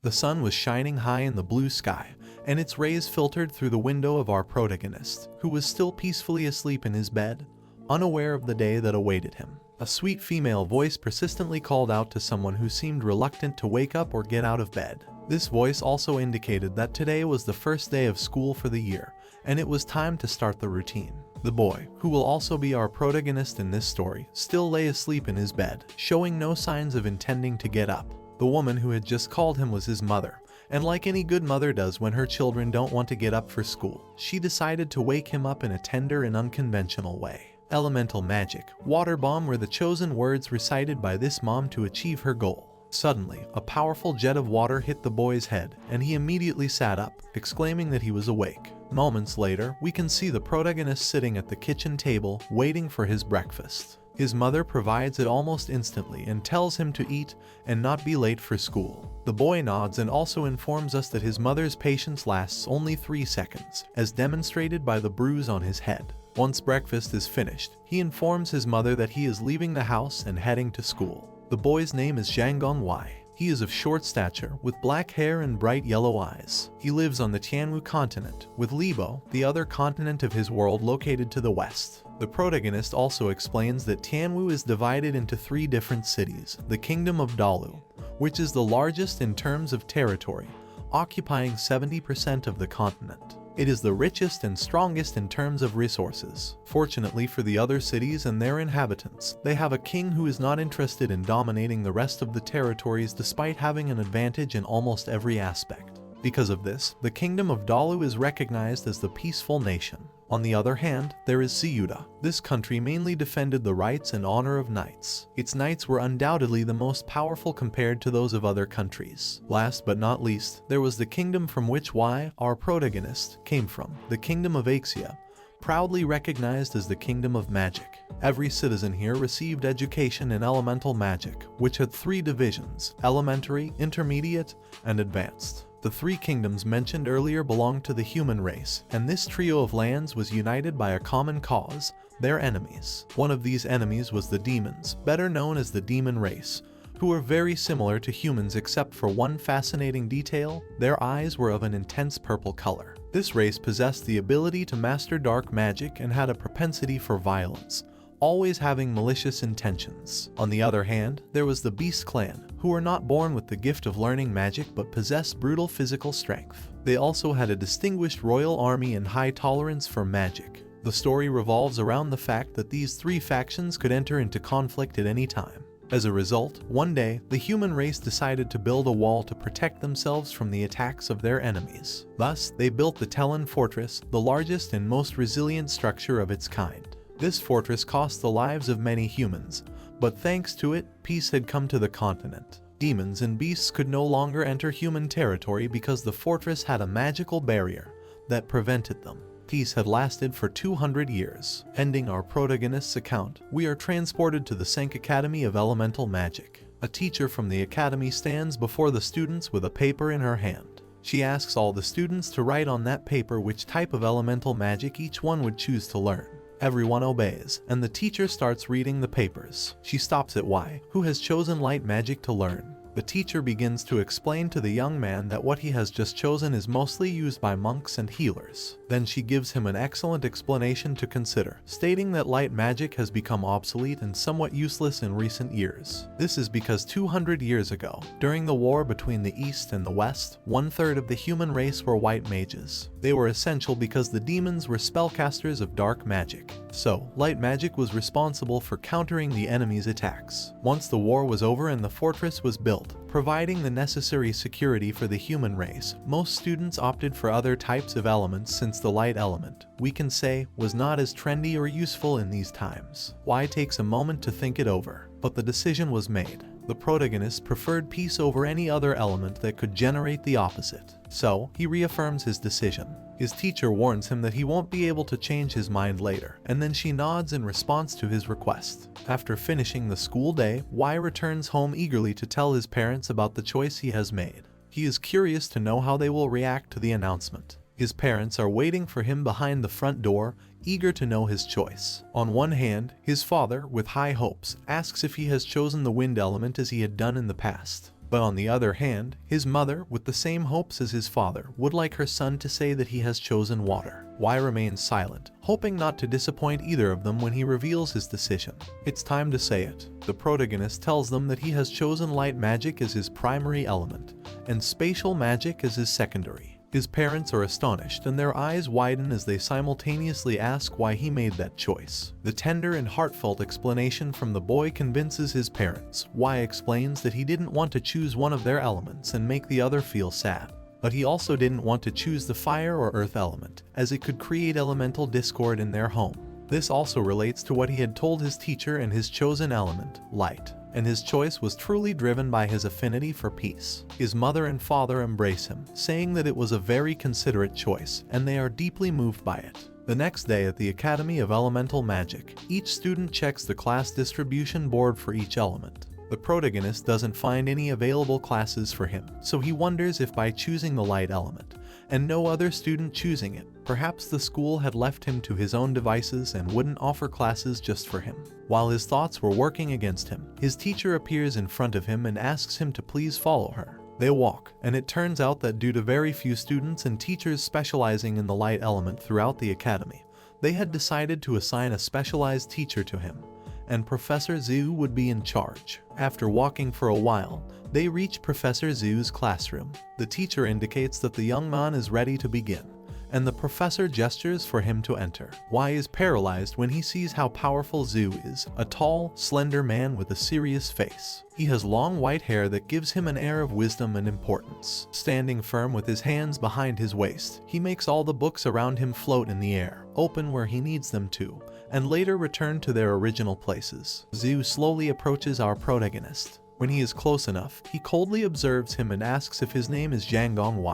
The sun was shining high in the blue sky, and its rays filtered through the window of our protagonist, who was still peacefully asleep in his bed, unaware of the day that awaited him. A sweet female voice persistently called out to someone who seemed reluctant to wake up or get out of bed. This voice also indicated that today was the first day of school for the year, and it was time to start the routine. The boy, who will also be our protagonist in this story, still lay asleep in his bed, showing no signs of intending to get up. The woman who had just called him was his mother, and like any good mother does when her children don't want to get up for school, she decided to wake him up in a tender and unconventional way. Elemental magic, water bomb were the chosen words recited by this mom to achieve her goal. Suddenly, a powerful jet of water hit the boy's head, and he immediately sat up, exclaiming that he was awake. Moments later, we can see the protagonist sitting at the kitchen table, waiting for his breakfast. His mother provides it almost instantly and tells him to eat and not be late for school. The boy nods and also informs us that his mother's patience lasts only 3 seconds, as demonstrated by the bruise on his head. Once breakfast is finished, he informs his mother that he is leaving the house and heading to school. The boy's name is Zhang Gong. He is of short stature, with black hair and bright yellow eyes. He lives on the Tianwu continent, with Libo, the other continent of his world, located to the west. The protagonist also explains that Tianwu is divided into 3 different cities: the Kingdom of Dalu, which is the largest in terms of territory, occupying 70% of the continent. It is the richest and strongest in terms of resources. Fortunately for the other cities and their inhabitants, they have a king who is not interested in dominating the rest of the territories despite having an advantage in almost every aspect. Because of this, the Kingdom of Dalu is recognized as the peaceful nation. On the other hand, there is Ceuta. This country mainly defended the rights and honor of knights. Its knights were undoubtedly the most powerful compared to those of other countries. Last but not least, there was the kingdom from which our protagonist came from, the Kingdom of Axia, proudly recognized as the Kingdom of Magic. Every citizen here received education in elemental magic, which had 3 divisions: elementary, intermediate, and advanced. The 3 kingdoms mentioned earlier belonged to the human race, and this trio of lands was united by a common cause: their enemies. One of these enemies was the demons, better known as the demon race, who were very similar to humans except for one fascinating detail: their eyes were of an intense purple color. This race possessed the ability to master dark magic and had a propensity for violence, always having malicious intentions. On the other hand, there was the Beast clan, who were not born with the gift of learning magic but possessed brutal physical strength. They also had a distinguished royal army and high tolerance for magic. The story revolves around the fact that these 3 factions could enter into conflict at any time. As a result, one day, the human race decided to build a wall to protect themselves from the attacks of their enemies. Thus, they built the Tellin Fortress, the largest and most resilient structure of its kind. This fortress cost the lives of many humans, but thanks to it, peace had come to the continent. Demons and beasts could no longer enter human territory because the fortress had a magical barrier that prevented them. Peace had lasted for 200 years. Ending our protagonist's account, we are transported to the Senk Academy of Elemental Magic. A teacher from the academy stands before the students with a paper in her hand. She asks all the students to write on that paper which type of elemental magic each one would choose to learn. Everyone obeys, and the teacher starts reading the papers. She stops at Y, who has chosen light magic to learn. The teacher begins to explain to the young man that what he has just chosen is mostly used by monks and healers. Then she gives him an excellent explanation to consider, stating that light magic has become obsolete and somewhat useless in recent years. This is because 200 years ago, during the war between the East and the West, 1/3 of the human race were white mages. They were essential because the demons were spellcasters of dark magic. So, light magic was responsible for countering the enemy's attacks. Once the war was over and the fortress was built, providing the necessary security for the human race, most students opted for other types of elements since the light element, we can say, was not as trendy or useful in these times. Y takes a moment to think it over, but the decision was made. The protagonist preferred peace over any other element that could generate the opposite. So, he reaffirms his decision. His teacher warns him that he won't be able to change his mind later, and then she nods in response to his request. After finishing the school day, Y returns home eagerly to tell his parents about the choice he has made. He is curious to know how they will react to the announcement. His parents are waiting for him behind the front door, eager to know his choice. On one hand, his father, with high hopes, asks if he has chosen the wind element as he had done in the past. But on the other hand, his mother, with the same hopes as his father, would like her son to say that he has chosen water. Y remains silent, hoping not to disappoint either of them when he reveals his decision. It's time to say it. The protagonist tells them that he has chosen light magic as his primary element, and spatial magic as his secondary. His parents are astonished, and their eyes widen as they simultaneously ask why he made that choice. The tender and heartfelt explanation from the boy convinces his parents. Y explains that he didn't want to choose one of their elements and make the other feel sad. But he also didn't want to choose the fire or earth element, as it could create elemental discord in their home. This also relates to what he had told his teacher and his chosen element, light. And his choice was truly driven by his affinity for peace. His mother and father embrace him, saying that it was a very considerate choice, and they are deeply moved by it. The next day at the Academy of Elemental Magic, each student checks the class distribution board for each element. The protagonist doesn't find any available classes for him, so he wonders if by choosing the light element, and no other student choosing it, perhaps the school had left him to his own devices and wouldn't offer classes just for him. While his thoughts were working against him, his teacher appears in front of him and asks him to please follow her. They walk, and it turns out that due to very few students and teachers specializing in the light element throughout the academy, they had decided to assign a specialized teacher to him, and Professor Zhu would be in charge. After walking for a while, they reach Professor Zhu's classroom. The teacher indicates that the young man is ready to begin, and the professor gestures for him to enter. Y is paralyzed when he sees how powerful Zhu is, a tall, slender man with a serious face. He has long white hair that gives him an air of wisdom and importance. Standing firm with his hands behind his waist, he makes all the books around him float in the air, open where he needs them to, and later return to their original places. Zhu slowly approaches our protagonist. When he is close enough, he coldly observes him and asks if his name is Zhang Gong.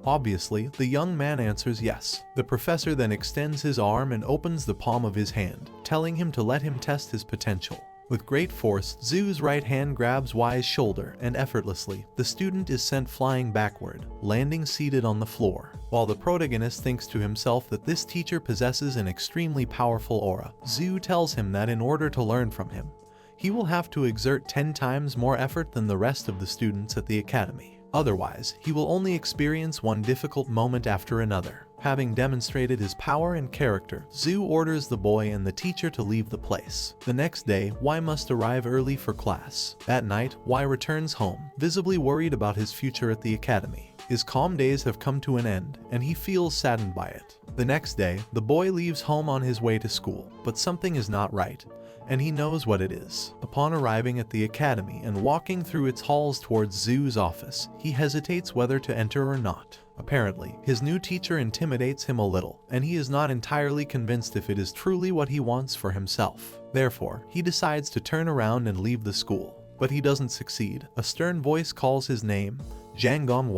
Obviously, the young man answers yes. The professor then extends his arm and opens the palm of his hand, telling him to let him test his potential. With great force, Zhu's right hand grabs Y's shoulder, and effortlessly, the student is sent flying backward, landing seated on the floor. While the protagonist thinks to himself that this teacher possesses an extremely powerful aura, Zhu tells him that in order to learn from him, he will have to exert 10 times more effort than the rest of the students at the academy. Otherwise, he will only experience one difficult moment after another. Having demonstrated his power and character, Zhu orders the boy and the teacher to leave the place. The next day, Y must arrive early for class. That night, Y returns home, visibly worried about his future at the academy. His calm days have come to an end, and he feels saddened by it. The next day, the boy leaves home on his way to school, but something is not right, and he knows what it is. Upon arriving at the academy and walking through its halls towards Zhu's office, he hesitates whether to enter or not. Apparently, his new teacher intimidates him a little, and he is not entirely convinced if it is truly what he wants for himself. Therefore, he decides to turn around and leave the school. But he doesn't succeed. A stern voice calls his name, Zhang Gong.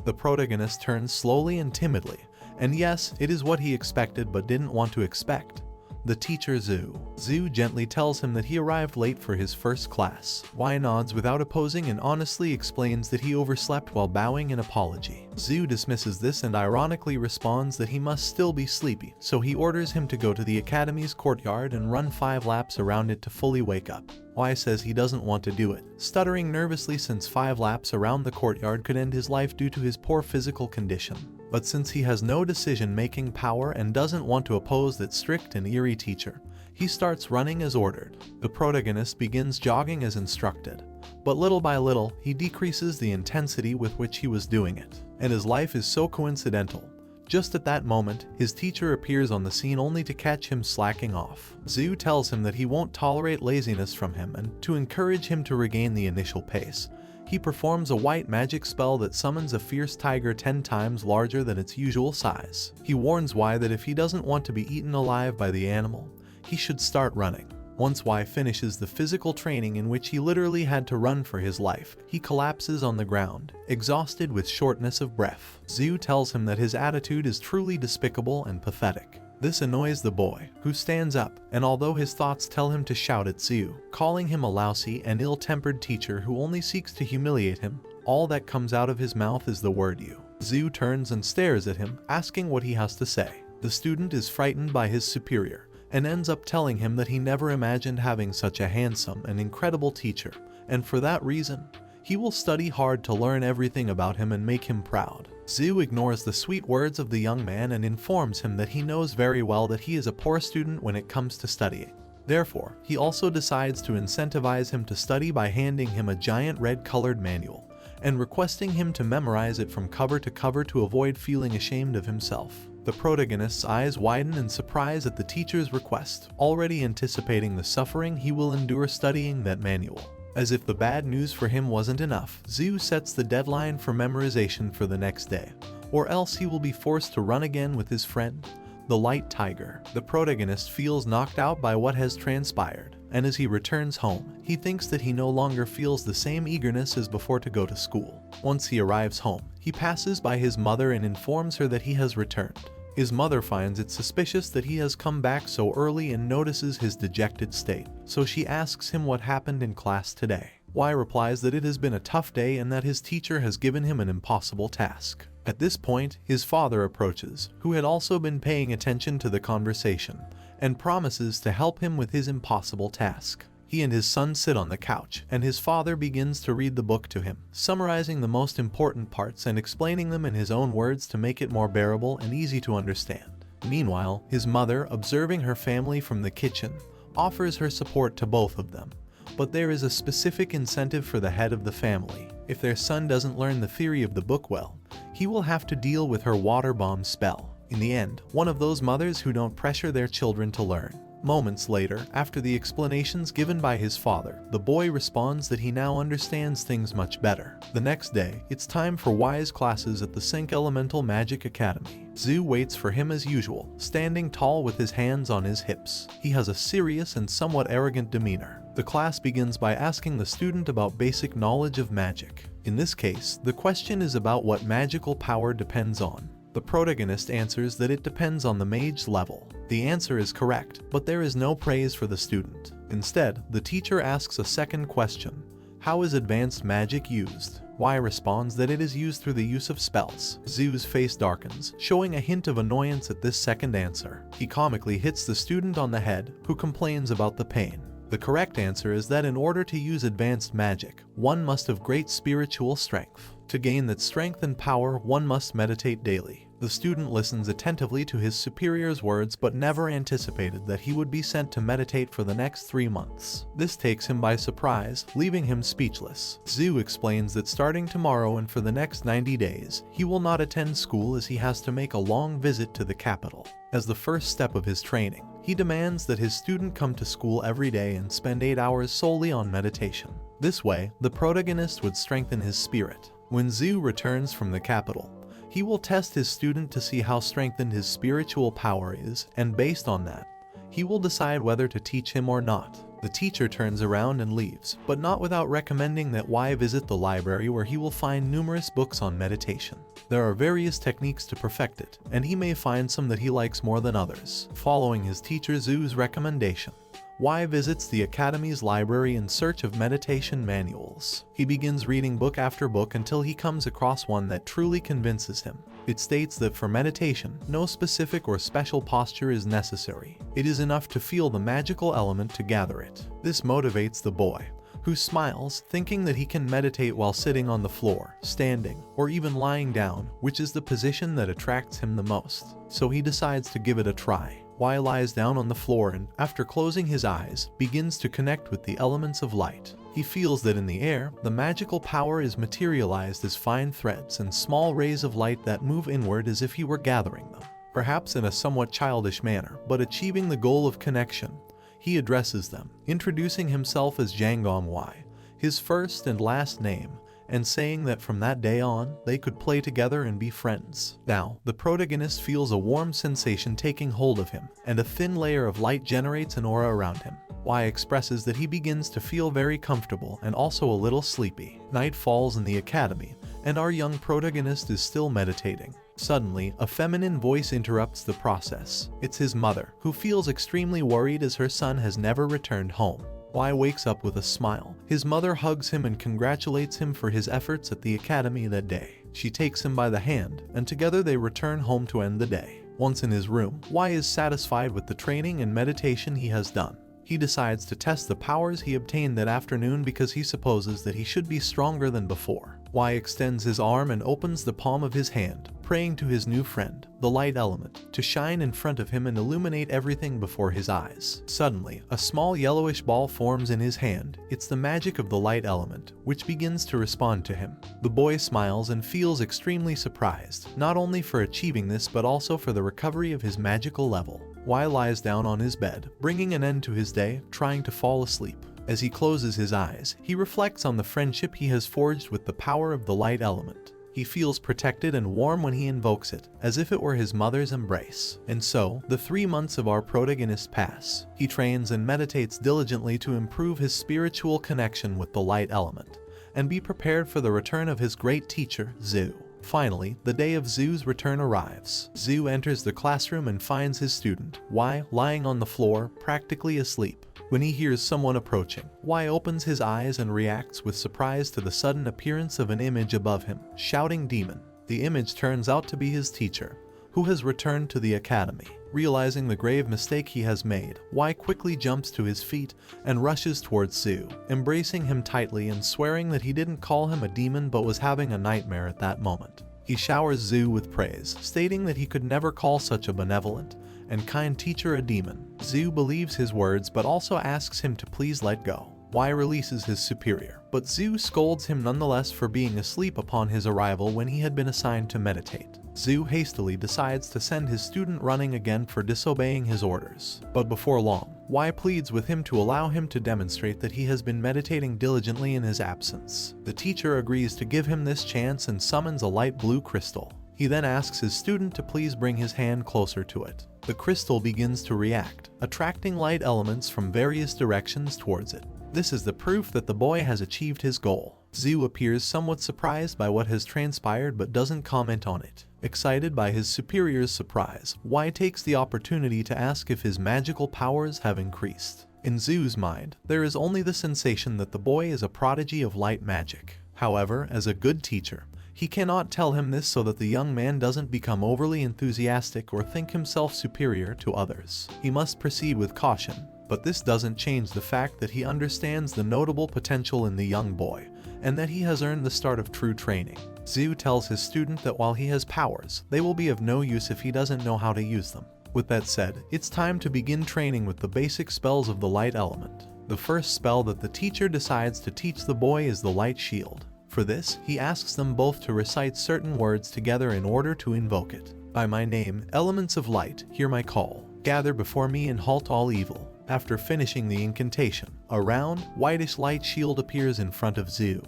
The protagonist turns slowly and timidly, and yes, it is what he expected but didn't want to expect. The teacher Zhu. Zhu gently tells him that he arrived late for his first class. Y nods without opposing and honestly explains that he overslept while bowing in apology. Zhu dismisses this and ironically responds that he must still be sleepy, so he orders him to go to the academy's courtyard and run 5 laps around it to fully wake up. Y says he doesn't want to do it, stuttering nervously since 5 laps around the courtyard could end his life due to his poor physical condition. But since he has no decision-making power and doesn't want to oppose that strict and eerie teacher, he starts running as ordered. The protagonist begins jogging as instructed, but little by little, he decreases the intensity with which he was doing it. And his life is so coincidental. Just at that moment, his teacher appears on the scene only to catch him slacking off. Zhu tells him that he won't tolerate laziness from him, and to encourage him to regain the initial pace, he performs a white magic spell that summons a fierce tiger 10 times larger than its usual size. He warns Y that if he doesn't want to be eaten alive by the animal, he should start running. Once Y finishes the physical training in which he literally had to run for his life, he collapses on the ground, exhausted with shortness of breath. Zhu tells him that his attitude is truly despicable and pathetic. This annoys the boy, who stands up, and although his thoughts tell him to shout at Zhu, calling him a lousy and ill-tempered teacher who only seeks to humiliate him, all that comes out of his mouth is the word "you." Zhu turns and stares at him, asking what he has to say. The student is frightened by his superior, and ends up telling him that he never imagined having such a handsome and incredible teacher, and for that reason, He will study hard to learn everything about him and make him proud. Zhu ignores the sweet words of the young man and informs him that he knows very well that he is a poor student when it comes to studying. Therefore, he also decides to incentivize him to study by handing him a giant red-colored manual and requesting him to memorize it from cover to cover to avoid feeling ashamed of himself. The protagonist's eyes widen in surprise at the teacher's request, already anticipating the suffering he will endure studying that manual. As if the bad news for him wasn't enough, Zhu sets the deadline for memorization for the next day, or else he will be forced to run again with his friend, the Light Tiger. The protagonist feels knocked out by what has transpired, and as he returns home, he thinks that he no longer feels the same eagerness as before to go to school. Once he arrives home, he passes by his mother and informs her that he has returned. His mother finds it suspicious that he has come back so early and notices his dejected state, so she asks him what happened in class today. Y replies that it has been a tough day and that his teacher has given him an impossible task. At this point, his father approaches, who had also been paying attention to the conversation, and promises to help him with his impossible task. He and his son sit on the couch, and his father begins to read the book to him, summarizing the most important parts and explaining them in his own words to make it more bearable and easy to understand. Meanwhile, his mother, observing her family from the kitchen, offers her support to both of them. But there is a specific incentive for the head of the family. If their son doesn't learn the theory of the book well, he will have to deal with her water bomb spell. In the end, one of those mothers who don't pressure their children to learn. Moments later, after the explanations given by his father, the boy responds that he now understands things much better. The next day, it's time for Y's classes at the Sync Elemental Magic Academy. Zhu waits for him as usual, standing tall with his hands on his hips. He has a serious and somewhat arrogant demeanor. The class begins by asking the student about basic knowledge of magic. In this case, the question is about what magical power depends on. The protagonist answers that it depends on the mage's level. The answer is correct, but there is no praise for the student. Instead, the teacher asks a second question. How is advanced magic used? Y responds that it is used through the use of spells. Zhu's face darkens, showing a hint of annoyance at this second answer. He comically hits the student on the head, who complains about the pain. The correct answer is that in order to use advanced magic, one must have great spiritual strength. To gain that strength and power, one must meditate daily. The student listens attentively to his superior's words but never anticipated that he would be sent to meditate for the next 3 months. This takes him by surprise, leaving him speechless. Zhu explains that starting tomorrow and for the next 90 days, he will not attend school as he has to make a long visit to the capital. As the first step of his training, he demands that his student come to school every day and spend 8 hours solely on meditation. This way, the protagonist would strengthen his spirit. When Zhu returns from the capital, he will test his student to see how strengthened his spiritual power is, and based on that, he will decide whether to teach him or not. The teacher turns around and leaves, but not without recommending that Y visit the library where he will find numerous books on meditation. There are various techniques to perfect it, and he may find some that he likes more than others. Following his teacher Zhu's recommendation, Y visits the Academy's library in search of meditation manuals. He begins reading book after book until he comes across one that truly convinces him. It states that for meditation, no specific or special posture is necessary. It is enough to feel the magical element to gather it. This motivates the boy, who smiles, thinking that he can meditate while sitting on the floor, standing, or even lying down, which is the position that attracts him the most. So he decides to give it a try. Y lies down on the floor and, after closing his eyes, begins to connect with the elements of light. He feels that in the air, the magical power is materialized as fine threads and small rays of light that move inward as if he were gathering them. Perhaps in a somewhat childish manner, but achieving the goal of connection, he addresses them, introducing himself as Zhang Gong, his first and last name, and saying that from that day on, they could play together and be friends. Now, the protagonist feels a warm sensation taking hold of him, and a thin layer of light generates an aura around him. Y expresses that he begins to feel very comfortable and also a little sleepy. Night falls in the academy, and our young protagonist is still meditating. Suddenly, a feminine voice interrupts the process. It's his mother, who feels extremely worried as her son has never returned home. Y wakes up with a smile. His mother hugs him and congratulates him for his efforts at the academy that day. She takes him by the hand, and together they return home to end the day. Once in his room, Y is satisfied with the training and meditation he has done. He He decides to test the powers he obtained that afternoon because he supposes that he should be stronger than before. Y extends his arm and opens the palm of his hand, praying to his new friend, the light element, to shine in front of him and illuminate everything before his eyes. Suddenly, a small yellowish ball forms in his hand. It's the magic of the light element, which begins to respond to him. The boy smiles and feels extremely surprised, not only for achieving this but also for the recovery of his magical level. Y lies down on his bed, bringing an end to his day, trying to fall asleep. As he closes his eyes, he reflects on the friendship he has forged with the power of the light element. He feels protected and warm when he invokes it, as if it were his mother's embrace. And so, the 3 months of our protagonist pass. He trains and meditates diligently to improve his spiritual connection with the light element, and be prepared for the return of his great teacher, Zhu. Finally, the day of Zhu's return arrives. Zhu enters the classroom and finds his student, Y, lying on the floor, practically asleep. When he hears someone approaching, Y opens his eyes and reacts with surprise to the sudden appearance of an image above him, shouting demon. The image turns out to be his teacher, who has returned to the academy. Realizing the grave mistake he has made, Y quickly jumps to his feet and rushes towards Zhu, embracing him tightly and swearing that he didn't call him a demon but was having a nightmare at that moment. He showers Zhu with praise, stating that he could never call such a benevolent and kind teacher a demon. Zhu believes his words but also asks him to please let go. Y releases his superior, but Zhu scolds him nonetheless for being asleep upon his arrival when he had been assigned to meditate. Zhu hastily decides to send his student running again for disobeying his orders. But before long, Y pleads with him to allow him to demonstrate that he has been meditating diligently in his absence. The teacher agrees to give him this chance and summons a light blue crystal. He then asks his student to please bring his hand closer to it. The crystal begins to react, attracting light elements from various directions towards it. This is the proof that the boy has achieved his goal. Zhu appears somewhat surprised by what has transpired but doesn't comment on it. Excited by his superior's surprise, Y takes the opportunity to ask if his magical powers have increased. In Zhu's mind, there is only the sensation that the boy is a prodigy of light magic. However, as a good teacher, he cannot tell him this so that the young man doesn't become overly enthusiastic or think himself superior to others. He must proceed with caution, but this doesn't change the fact that he understands the notable potential in the young boy, and that he has earned the start of true training. Zhu tells his student that while he has powers, they will be of no use if he doesn't know how to use them. With that said, it's time to begin training with the basic spells of the light element. The first spell that the teacher decides to teach the boy is the light shield. For this, he asks them both to recite certain words together in order to invoke it. By my name, elements of light, hear my call. Gather before me and halt all evil. After finishing the incantation, a round, whitish light shield appears in front of Zhu,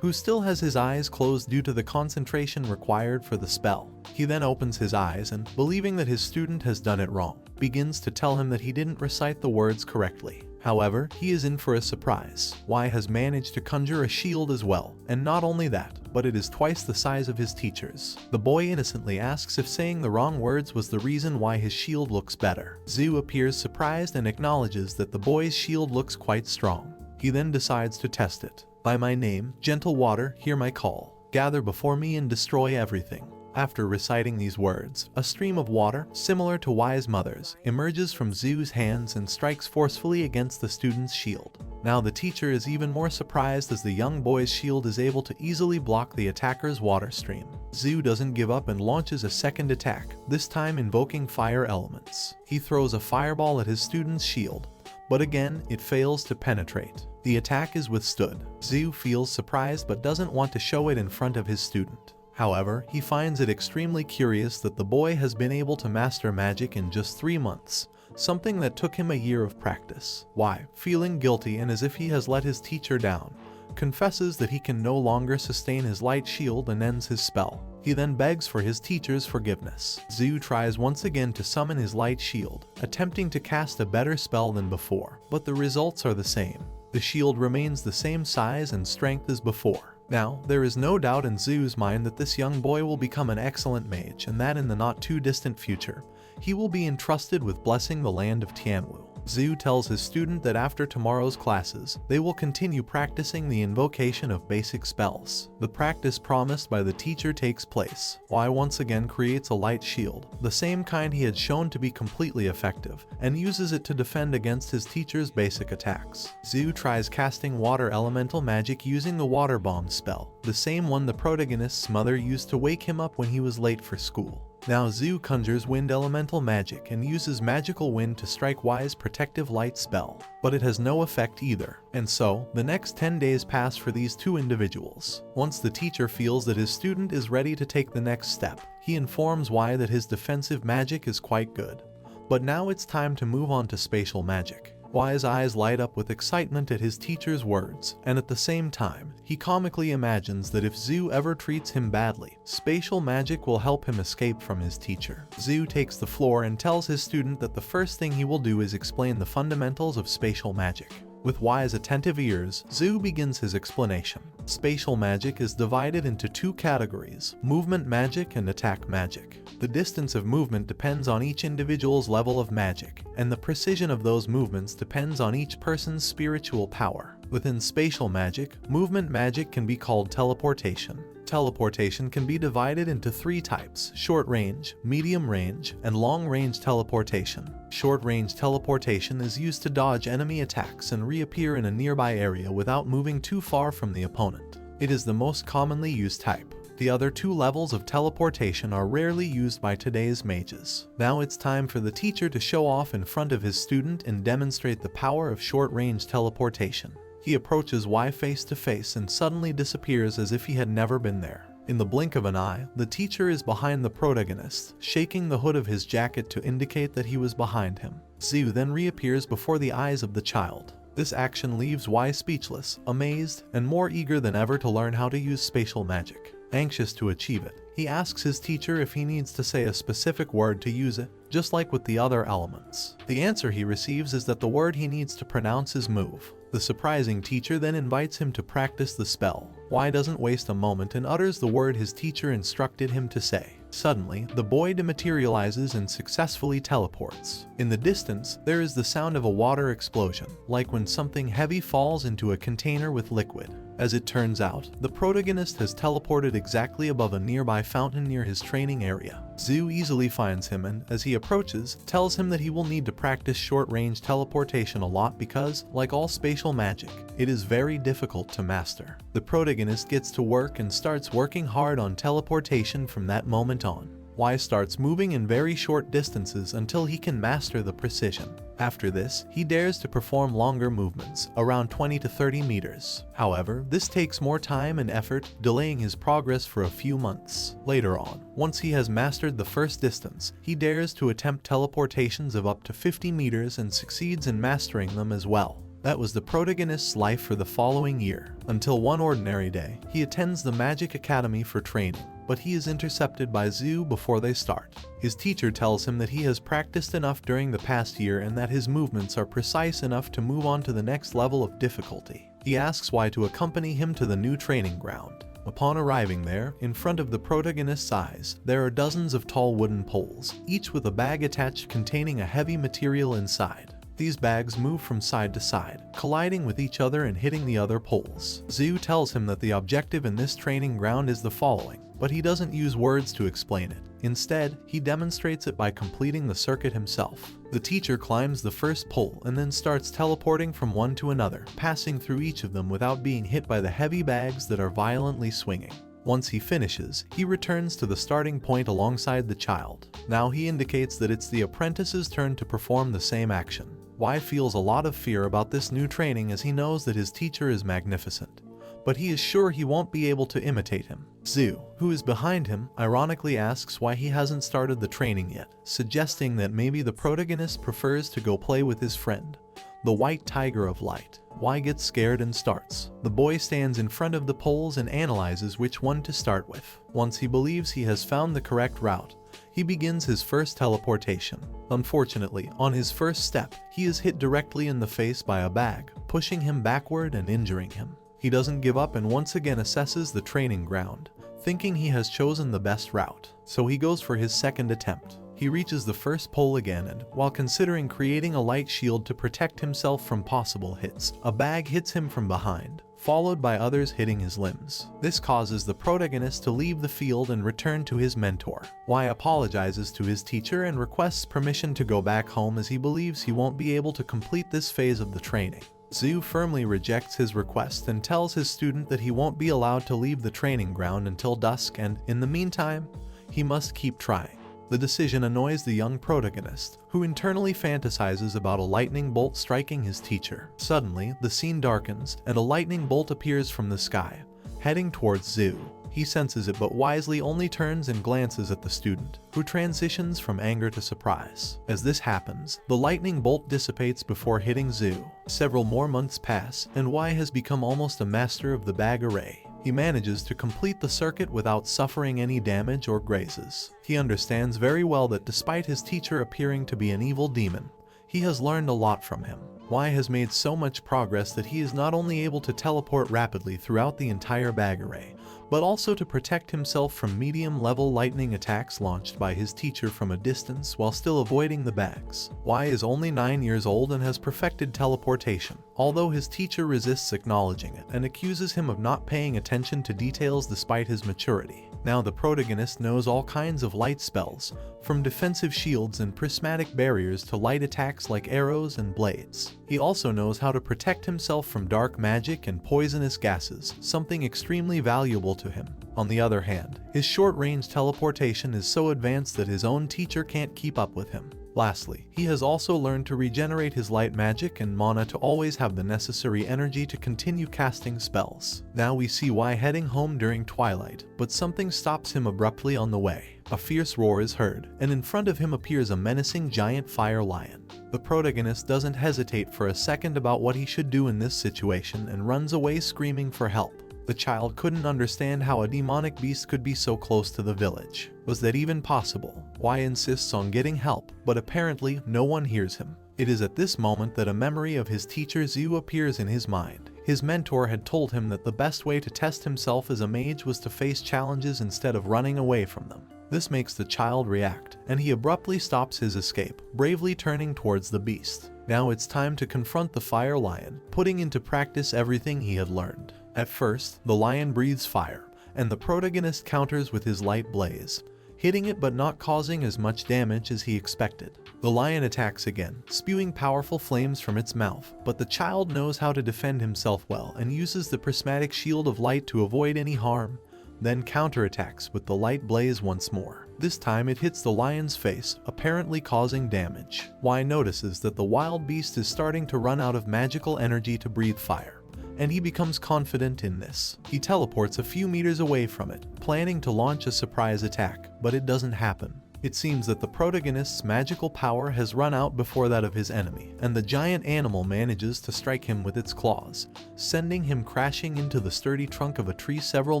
who still has his eyes closed due to the concentration required for the spell. He then opens his eyes and, believing that his student has done it wrong, begins to tell him that he didn't recite the words correctly. However, he is in for a surprise. Y has managed to conjure a shield as well, and not only that, but it is twice the size of his teacher's. The boy innocently asks if saying the wrong words was the reason why his shield looks better. Zhu appears surprised and acknowledges that the boy's shield looks quite strong. He then decides to test it. By my name, gentle water, hear my call. Gather before me and destroy everything. After reciting these words, a stream of water, similar to Y's mother's, emerges from Zhu's hands and strikes forcefully against the student's shield. Now the teacher is even more surprised as the young boy's shield is able to easily block the attacker's water stream. Zhu doesn't give up and launches a second attack, this time invoking fire elements. He throws a fireball at his student's shield, but again, it fails to penetrate. The attack is withstood. Zhu feels surprised but doesn't want to show it in front of his student. However, he finds it extremely curious that the boy has been able to master magic in just 3 months, something that took him a year of practice. Y, feeling guilty and as if he has let his teacher down, confesses that he can no longer sustain his light shield and ends his spell. He then begs for his teacher's forgiveness. Zhu tries once again to summon his light shield, attempting to cast a better spell than before, but the results are the same. The shield remains the same size and strength as before. Now, there is no doubt in Zhu's mind that this young boy will become an excellent mage and that in the not too distant future, he will be entrusted with blessing the land of Tianwu. Zhu tells his student that after tomorrow's classes, they will continue practicing the invocation of basic spells. The practice promised by the teacher takes place. Y once again creates a light shield, the same kind he had shown to be completely effective, and uses it to defend against his teacher's basic attacks. Zhu tries casting water elemental magic using the water bomb spell, the same one the protagonist's mother used to wake him up when he was late for school. Now Zhu conjures wind elemental magic and uses magical wind to strike Y's protective light spell, but it has no effect either, and so, the next 10 days pass for these two individuals. Once the teacher feels that his student is ready to take the next step, he informs Y that his defensive magic is quite good. But now it's time to move on to spatial magic. Y's eyes light up with excitement at his teacher's words, and at the same time, he comically imagines that if Zhu ever treats him badly, spatial magic will help him escape from his teacher. Zhu takes the floor and tells his student that the first thing he will do is explain the fundamentals of spatial magic. With Y's attentive ears, Zhu begins his explanation. Spatial magic is divided into two categories: movement magic and attack magic. The distance of movement depends on each individual's level of magic, and the precision of those movements depends on each person's spiritual power. Within spatial magic, movement magic can be called teleportation. Teleportation can be divided into three types: short range, medium range, and long range teleportation. Short range teleportation is used to dodge enemy attacks and reappear in a nearby area without moving too far from the opponent. It is the most commonly used type. The other two levels of teleportation are rarely used by today's mages. Now it's time for the teacher to show off in front of his student and demonstrate the power of short range teleportation. He approaches Y face to face and suddenly disappears as if he had never been there. In the blink of an eye, the teacher is behind the protagonist, shaking the hood of his jacket to indicate that he was behind him. Zhu then reappears before the eyes of the child. This action leaves Y speechless, amazed, and more eager than ever to learn how to use spatial magic. Anxious to achieve it, he asks his teacher if he needs to say a specific word to use it, just like with the other elements. The answer he receives is that the word he needs to pronounce is move. The surprising teacher then invites him to practice the spell. Y doesn't waste a moment and utters the word his teacher instructed him to say. Suddenly, the boy dematerializes and successfully teleports. In the distance, there is the sound of a water explosion, like when something heavy falls into a container with liquid. As it turns out, the protagonist has teleported exactly above a nearby fountain near his training area. Zhu easily finds him and, as he approaches, tells him that he will need to practice short-range teleportation a lot because, like all spatial magic, it is very difficult to master. The protagonist gets to work and starts working hard on teleportation from that moment on. Y starts moving in very short distances until he can master the precision. After this, he dares to perform longer movements, around 20 to 30 meters. However, this takes more time and effort, delaying his progress for a few months. Later on, once he has mastered the first distance, he dares to attempt teleportations of up to 50 meters and succeeds in mastering them as well. That was the protagonist's life for the following year, until one ordinary day, he attends the Magic Academy for training, but he is intercepted by Zhu before they start. His teacher tells him that he has practiced enough during the past year and that his movements are precise enough to move on to the next level of difficulty. He asks Y to accompany him to the new training ground. Upon arriving there, in front of the protagonist's eyes, there are dozens of tall wooden poles, each with a bag attached containing a heavy material inside. These bags move from side to side, colliding with each other and hitting the other poles. Zhu tells him that the objective in this training ground is the following, but he doesn't use words to explain it. Instead, he demonstrates it by completing the circuit himself. The teacher climbs the first pole and then starts teleporting from one to another, passing through each of them without being hit by the heavy bags that are violently swinging. Once he finishes, he returns to the starting point alongside the child. Now he indicates that it's the apprentice's turn to perform the same action. Y feels a lot of fear about this new training as he knows that his teacher is magnificent, but he is sure he won't be able to imitate him. Zhu, who is behind him, ironically asks why he hasn't started the training yet, suggesting that maybe the protagonist prefers to go play with his friend, the White Tiger of Light. Y gets scared and starts. The boy stands in front of the poles and analyzes which one to start with. Once he believes he has found the correct route, he begins his first teleportation. Unfortunately, on his first step, he is hit directly in the face by a bag, pushing him backward and injuring him. He doesn't give up and once again assesses the training ground, thinking he has chosen the best route, so he goes for his second attempt. He reaches the first pole again and, while considering creating a light shield to protect himself from possible hits, a bag hits him from behind, followed by others hitting his limbs. This causes the protagonist to leave the field and return to his mentor. Y apologizes to his teacher and requests permission to go back home as he believes he won't be able to complete this phase of the training. Zhu firmly rejects his request and tells his student that he won't be allowed to leave the training ground until dusk and, in the meantime, he must keep trying. The decision annoys the young protagonist, who internally fantasizes about a lightning bolt striking his teacher. Suddenly, the scene darkens, and a lightning bolt appears from the sky, heading towards Zhu. He senses it but wisely only turns and glances at the student, who transitions from anger to surprise. As this happens, the lightning bolt dissipates before hitting Zhu. Several more months pass, and Y has become almost a master of the bag array. He manages to complete the circuit without suffering any damage or grazes. He understands very well that despite his teacher appearing to be an evil demon, he has learned a lot from him. Y has made so much progress that he is not only able to teleport rapidly throughout the entire bag array, but also to protect himself from medium-level lightning attacks launched by his teacher from a distance while still avoiding the bags. Y is only 9 years old and has perfected teleportation, although his teacher resists acknowledging it and accuses him of not paying attention to details despite his maturity. Now the protagonist knows all kinds of light spells, from defensive shields and prismatic barriers to light attacks like arrows and blades. He also knows how to protect himself from dark magic and poisonous gases, something extremely valuable to him. On the other hand, his short-range teleportation is so advanced that his own teacher can't keep up with him. Lastly, he has also learned to regenerate his light magic and mana to always have the necessary energy to continue casting spells. Now we see Y heading home during twilight, but something stops him abruptly on the way. A fierce roar is heard, and in front of him appears a menacing giant fire lion. The protagonist doesn't hesitate for a second about what he should do in this situation and runs away screaming for help. The child couldn't understand how a demonic beast could be so close to the village. Was that even possible? Y insists on getting help, but apparently no one hears him. It is at this moment that a memory of his teacher Zhu appears in his mind. His mentor had told him that the best way to test himself as a mage was to face challenges instead of running away from them. This makes the child react, and he abruptly stops his escape, bravely turning towards the beast. Now it's time to confront the fire lion, putting into practice everything he had learned. At first, the lion breathes fire, and the protagonist counters with his light blaze, hitting it but not causing as much damage as he expected. The lion attacks again, spewing powerful flames from its mouth, but the child knows how to defend himself well and uses the prismatic shield of light to avoid any harm, then counterattacks with the light blaze once more. This time it hits the lion's face, apparently causing damage. Y notices that the wild beast is starting to run out of magical energy to breathe fire, and he becomes confident in this. He teleports a few meters away from it, planning to launch a surprise attack, but it doesn't happen. It seems that the protagonist's magical power has run out before that of his enemy, and the giant animal manages to strike him with its claws, sending him crashing into the sturdy trunk of a tree several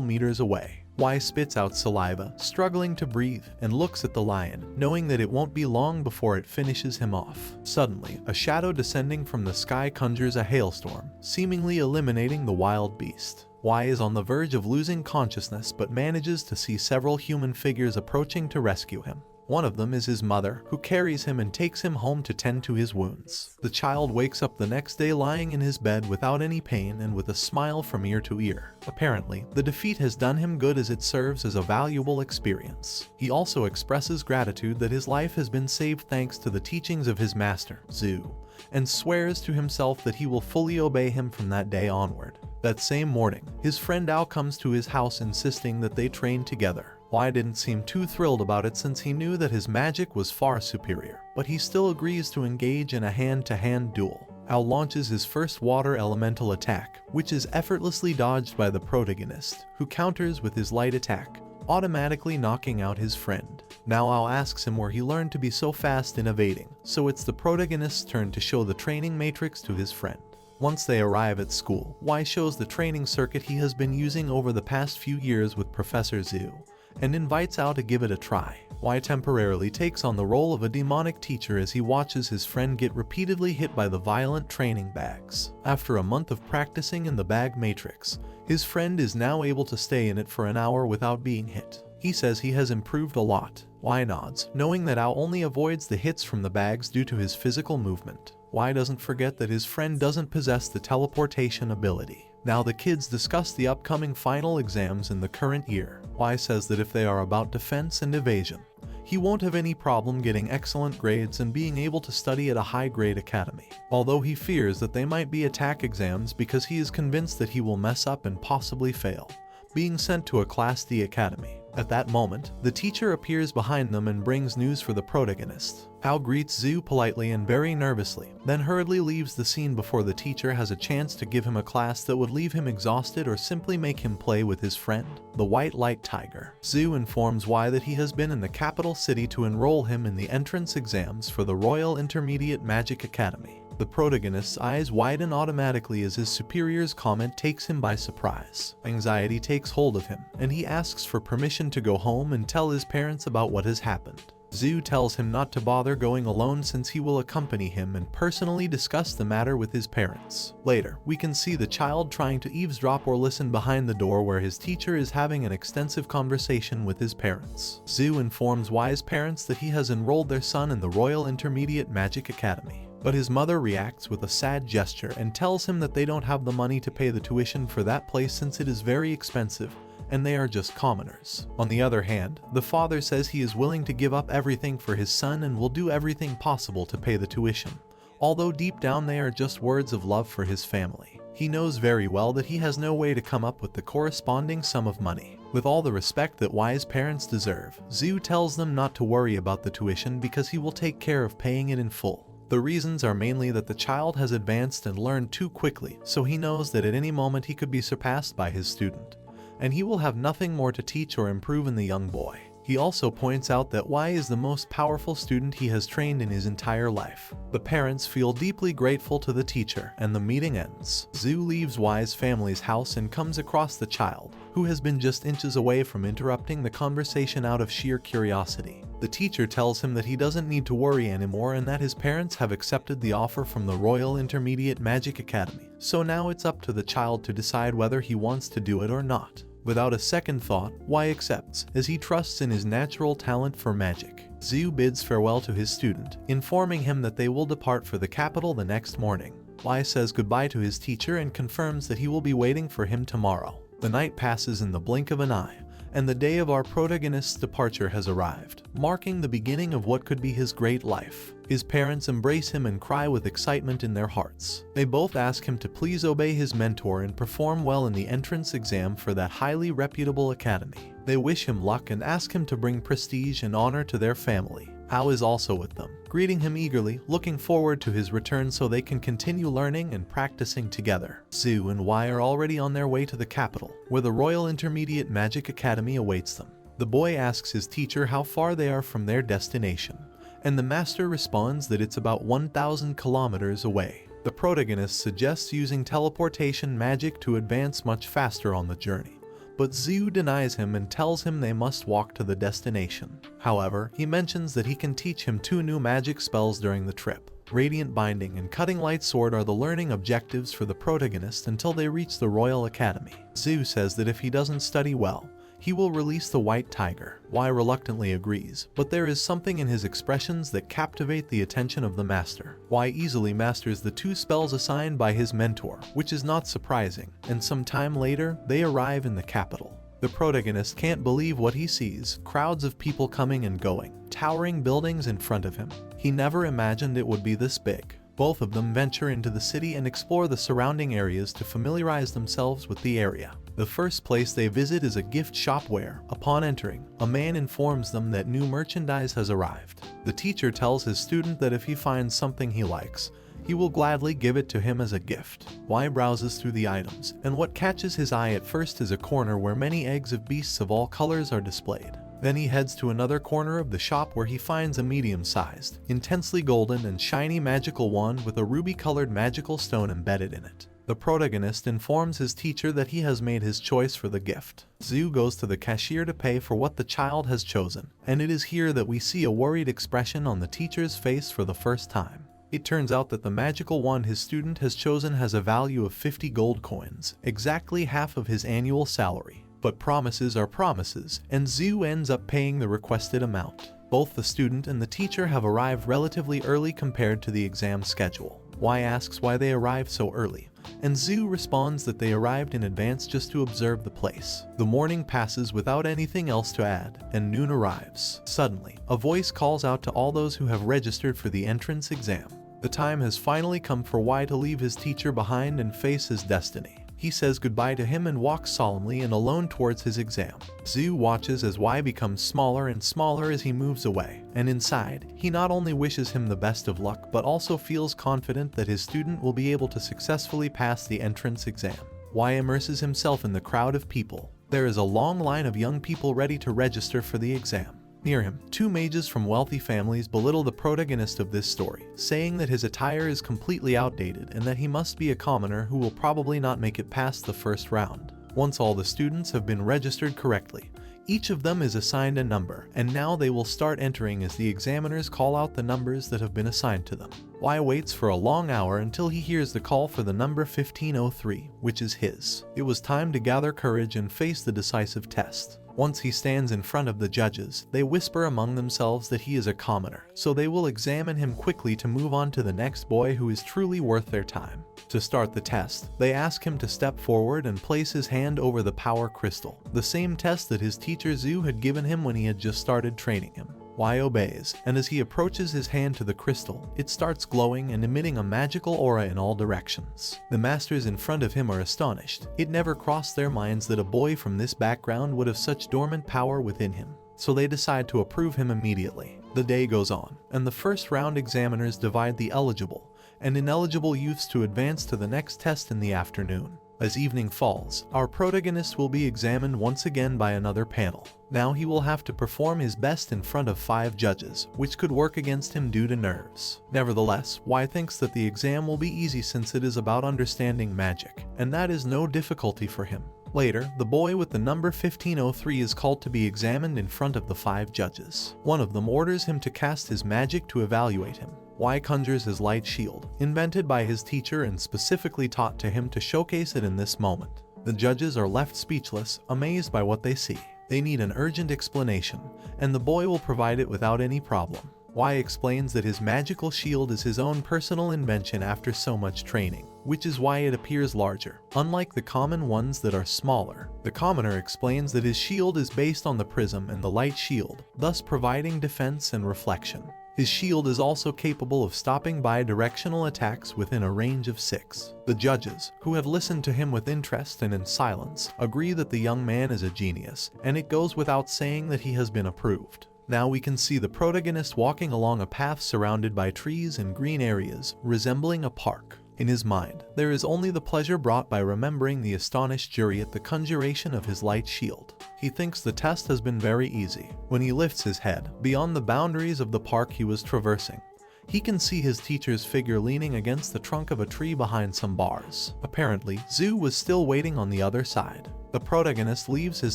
meters away. Y spits out saliva, struggling to breathe, and looks at the lion, knowing that it won't be long before it finishes him off. Suddenly, a shadow descending from the sky conjures a hailstorm, seemingly eliminating the wild beast. Y is on the verge of losing consciousness but manages to see several human figures approaching to rescue him. One of them is his mother, who carries him and takes him home to tend to his wounds. The child wakes up the next day lying in his bed without any pain and with a smile from ear to ear. Apparently, the defeat has done him good as it serves as a valuable experience. He also expresses gratitude that his life has been saved thanks to the teachings of his master, Zhu, and swears to himself that he will fully obey him from that day onward. That same morning, his friend Ao comes to his house insisting that they train together. Y didn't seem too thrilled about it since he knew that his magic was far superior, but he still agrees to engage in a hand-to-hand duel. Ao launches his first water elemental attack, which is effortlessly dodged by the protagonist, who counters with his light attack, automatically knocking out his friend. Now Ao asks him where he learned to be so fast in evading, so it's the protagonist's turn to show the training matrix to his friend. Once they arrive at school, Y shows the training circuit he has been using over the past few years with Professor Zhu, and invites Ao to give it a try. Y temporarily takes on the role of a demonic teacher as he watches his friend get repeatedly hit by the violent training bags. After a month of practicing in the bag matrix, his friend is now able to stay in it for an hour without being hit. He says he has improved a lot. Y nods, knowing that Ao only avoids the hits from the bags due to his physical movement. Y doesn't forget that his friend doesn't possess the teleportation ability. Now the kids discuss the upcoming final exams in the current year. Y says that if they are about defense and evasion, he won't have any problem getting excellent grades and being able to study at a high-grade academy, although he fears that they might be attack exams because he is convinced that he will mess up and possibly fail, being sent to a Class D academy. At that moment, the teacher appears behind them and brings news for the protagonist. Ao greets Zhu politely and very nervously, then hurriedly leaves the scene before the teacher has a chance to give him a class that would leave him exhausted or simply make him play with his friend, the White Light Tiger. Zhu informs Y that he has been in the capital city to enroll him in the entrance exams for the Royal Intermediate Magic Academy. The protagonist's eyes widen automatically as his superior's comment takes him by surprise. Anxiety takes hold of him, and he asks for permission to go home and tell his parents about what has happened. Zhu tells him not to bother going alone since he will accompany him and personally discuss the matter with his parents. Later, we can see the child trying to eavesdrop or listen behind the door where his teacher is having an extensive conversation with his parents. Zhu informs Y's parents that he has enrolled their son in the Royal Intermediate Magic Academy. But his mother reacts with a sad gesture and tells him that they don't have the money to pay the tuition for that place since it is very expensive, and they are just commoners. On the other hand, the father says he is willing to give up everything for his son and will do everything possible to pay the tuition, although deep down they are just words of love for his family. He knows very well that he has no way to come up with the corresponding sum of money. With all the respect that Y's parents deserve, Zhu tells them not to worry about the tuition because he will take care of paying it in full. The reasons are mainly that the child has advanced and learned too quickly, so he knows that at any moment he could be surpassed by his student, and he will have nothing more to teach or improve in the young boy. He also points out that Y is the most powerful student he has trained in his entire life. The parents feel deeply grateful to the teacher, and the meeting ends. Zhu leaves Y's family's house and comes across the child, who has been just inches away from interrupting the conversation out of sheer curiosity. The teacher tells him that he doesn't need to worry anymore and that his parents have accepted the offer from the Royal Intermediate Magic Academy, so now it's up to the child to decide whether he wants to do it or not. Without a second thought, Y accepts, as he trusts in his natural talent for magic. Zhu bids farewell to his student, informing him that they will depart for the capital the next morning. Y says goodbye to his teacher and confirms that he will be waiting for him tomorrow. The night passes in the blink of an eye, and the day of our protagonist's departure has arrived, marking the beginning of what could be his great life. His parents embrace him and cry with excitement in their hearts. They both ask him to please obey his mentor and perform well in the entrance exam for that highly reputable academy. They wish him luck and ask him to bring prestige and honor to their family. Ao is also with them, greeting him eagerly, looking forward to his return so they can continue learning and practicing together. Zhu and Y are already on their way to the capital, where the Royal Intermediate Magic Academy awaits them. The boy asks his teacher how far they are from their destination, and the master responds that it's about 1,000 kilometers away. The protagonist suggests using teleportation magic to advance much faster on the journey, but Zhu denies him and tells him they must walk to the destination. However, he mentions that he can teach him 2 new magic spells during the trip. Radiant Binding and Cutting Light Sword are the learning objectives for the protagonist until they reach the Royal Academy. Zhu says that if he doesn't study well, he will release the White Tiger. Y reluctantly agrees, but there is something in his expressions that captivate the attention of the master. Y easily masters the 2 spells assigned by his mentor, which is not surprising, and some time later, they arrive in the capital. The protagonist can't believe what he sees, crowds of people coming and going, towering buildings in front of him. He never imagined it would be this big. Both of them venture into the city and explore the surrounding areas to familiarize themselves with the area. The first place they visit is a gift shop where, upon entering, a man informs them that new merchandise has arrived. The teacher tells his student that if he finds something he likes, he will gladly give it to him as a gift. Y browses through the items, and what catches his eye at first is a corner where many eggs of beasts of all colors are displayed. Then he heads to another corner of the shop where he finds a medium-sized, intensely golden and shiny magical wand with a ruby-colored magical stone embedded in it. The protagonist informs his teacher that he has made his choice for the gift. Zhu goes to the cashier to pay for what the child has chosen, and it is here that we see a worried expression on the teacher's face for the first time. It turns out that the magical wand his student has chosen has a value of 50 gold coins, exactly half of his annual salary. But promises are promises, and Zhu ends up paying the requested amount. Both the student and the teacher have arrived relatively early compared to the exam schedule. Y asks why they arrived so early, and Zhu responds that they arrived in advance just to observe the place. The morning passes without anything else to add, and noon arrives. Suddenly, a voice calls out to all those who have registered for the entrance exam. The time has finally come for Y to leave his teacher behind and face his destiny. He says goodbye to him and walks solemnly and alone towards his exam. Zhu watches as Y becomes smaller and smaller as he moves away, and inside, he not only wishes him the best of luck but also feels confident that his student will be able to successfully pass the entrance exam. Y immerses himself in the crowd of people. There is a long line of young people ready to register for the exam. Near him, two mages from wealthy families belittle the protagonist of this story, saying that his attire is completely outdated and that he must be a commoner who will probably not make it past the first round. Once all the students have been registered correctly, each of them is assigned a number, and now they will start entering as the examiners call out the numbers that have been assigned to them. Y waits for a long hour until he hears the call for the number 1503, which is his. It was time to gather courage and face the decisive test. Once he stands in front of the judges, they whisper among themselves that he is a commoner, so they will examine him quickly to move on to the next boy who is truly worth their time. To start the test, they ask him to step forward and place his hand over the power crystal, the same test that his teacher Zhu had given him when he had just started training him. Y obeys, and as he approaches his hand to the crystal, it starts glowing and emitting a magical aura in all directions. The masters in front of him are astonished. It never crossed their minds that a boy from this background would have such dormant power within him, so they decide to approve him immediately. The day goes on, and the first round examiners divide the eligible and ineligible youths to advance to the next test in the afternoon. As evening falls, our protagonist will be examined once again by another panel. Now he will have to perform his best in front of 5 judges, which could work against him due to nerves. Nevertheless, Y thinks that the exam will be easy since it is about understanding magic, and that is no difficulty for him. Later, the boy with the number 1503 is called to be examined in front of the 5 judges. One of them orders him to cast his magic to evaluate him. Y conjures his light shield, invented by his teacher and specifically taught to him to showcase it in this moment. The judges are left speechless, amazed by what they see. They need an urgent explanation, and the boy will provide it without any problem. Y explains that his magical shield is his own personal invention after so much training, which is why it appears larger, unlike the common ones that are smaller. The commoner explains that his shield is based on the prism and the light shield, thus providing defense and reflection. His shield is also capable of stopping bi-directional attacks within a range of 6. The judges, who have listened to him with interest and in silence, agree that the young man is a genius, and it goes without saying that he has been approved. Now we can see the protagonist walking along a path surrounded by trees and green areas, resembling a park. In his mind, there is only the pleasure brought by remembering the astonished jury at the conjuration of his light shield. He thinks the test has been very easy. When he lifts his head, beyond the boundaries of the park he was traversing, he can see his teacher's figure leaning against the trunk of a tree behind some bars. Apparently, Zhu was still waiting on the other side. The protagonist leaves his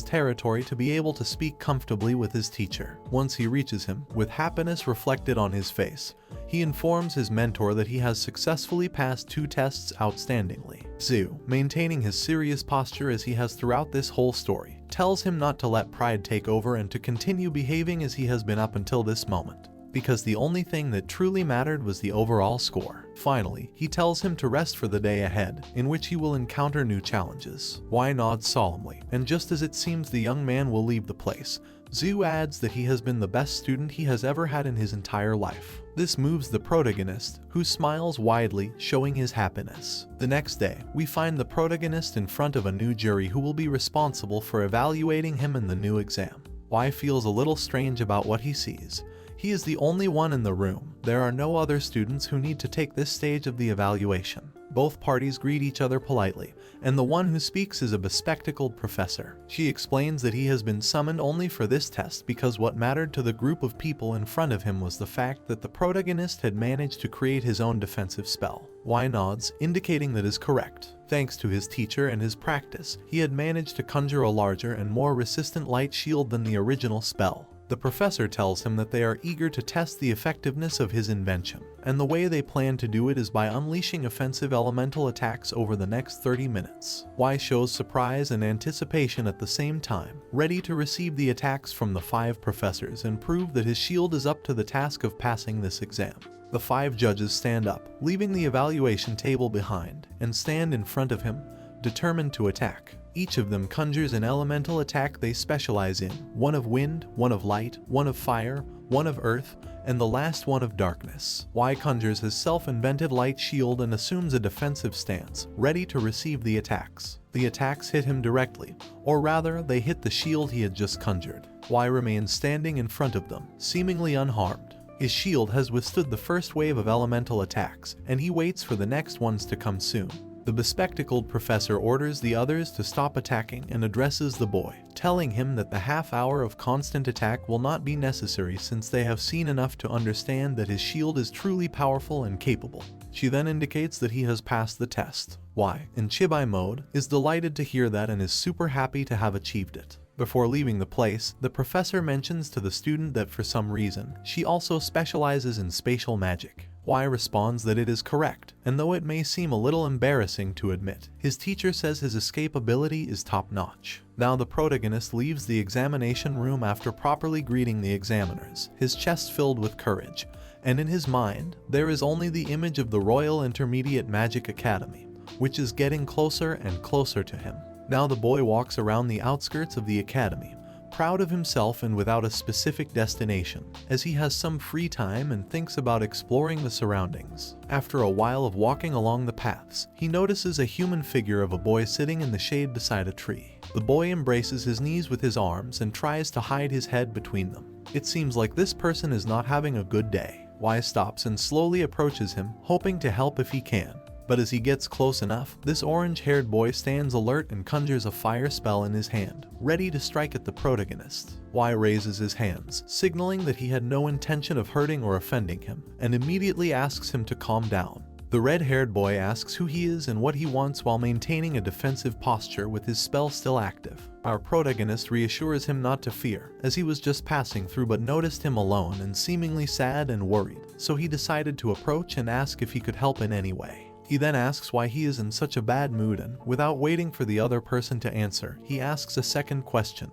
territory to be able to speak comfortably with his teacher. Once he reaches him, with happiness reflected on his face, he informs his mentor that he has successfully passed 2 tests outstandingly. Zhu, maintaining his serious posture as he has throughout this whole story, tells him not to let pride take over and to continue behaving as he has been up until this moment, because the only thing that truly mattered was the overall score. Finally, he tells him to rest for the day ahead, in which he will encounter new challenges. Y nods solemnly, and just as it seems the young man will leave the place, Zhu adds that he has been the best student he has ever had in his entire life. This moves the protagonist, who smiles widely, showing his happiness. The next day, we find the protagonist in front of a new jury who will be responsible for evaluating him in the new exam. Y feels a little strange about what he sees. He is the only one in the room. There are no other students who need to take this stage of the evaluation. Both parties greet each other politely, and the one who speaks is a bespectacled professor. She explains that he has been summoned only for this test because what mattered to the group of people in front of him was the fact that the protagonist had managed to create his own defensive spell. Y nods, indicating that is correct. Thanks to his teacher and his practice, he had managed to conjure a larger and more resistant light shield than the original spell. The professor tells him that they are eager to test the effectiveness of his invention, and the way they plan to do it is by unleashing offensive elemental attacks over the next 30 minutes. Y shows surprise and anticipation at the same time, ready to receive the attacks from the 5 professors and prove that his shield is up to the task of passing this exam. The 5 judges stand up, leaving the evaluation table behind, and stand in front of him, determined to attack. Each of them conjures an elemental attack they specialize in, one of wind, one of light, one of fire, one of earth, and the last one of darkness. Y conjures his self-invented light shield and assumes a defensive stance, ready to receive the attacks. The attacks hit him directly, or rather, they hit the shield he had just conjured. Y remains standing in front of them, seemingly unharmed. His shield has withstood the first wave of elemental attacks, and he waits for the next ones to come soon. The bespectacled professor orders the others to stop attacking and addresses the boy, telling him that the half-hour of constant attack will not be necessary since they have seen enough to understand that his shield is truly powerful and capable. She then indicates that he has passed the test. Y, in Chibai mode, is delighted to hear that and is super happy to have achieved it. Before leaving the place, the professor mentions to the student that for some reason, she also specializes in spatial magic. Y responds that it is correct, and though it may seem a little embarrassing to admit, his teacher says his escape ability is top-notch. Now the protagonist leaves the examination room after properly greeting the examiners, his chest filled with courage, and in his mind, there is only the image of the Royal Intermediate Magic Academy, which is getting closer and closer to him. Now the boy walks around the outskirts of the academy, proud of himself and without a specific destination, as he has some free time and thinks about exploring the surroundings. After a while of walking along the paths, he notices a human figure of a boy sitting in the shade beside a tree. The boy embraces his knees with his arms and tries to hide his head between them. It seems like this person is not having a good day. Y stops and slowly approaches him, hoping to help if he can. But as he gets close enough, this orange-haired boy stands alert and conjures a fire spell in his hand, ready to strike at the protagonist. Y raises his hands, signaling that he had no intention of hurting or offending him, and immediately asks him to calm down. The red-haired boy asks who he is and what he wants while maintaining a defensive posture with his spell still active. Our protagonist reassures him not to fear, as he was just passing through but noticed him alone and seemingly sad and worried, so he decided to approach and ask if he could help in any way. He then asks why he is in such a bad mood and, without waiting for the other person to answer, he asks a second question.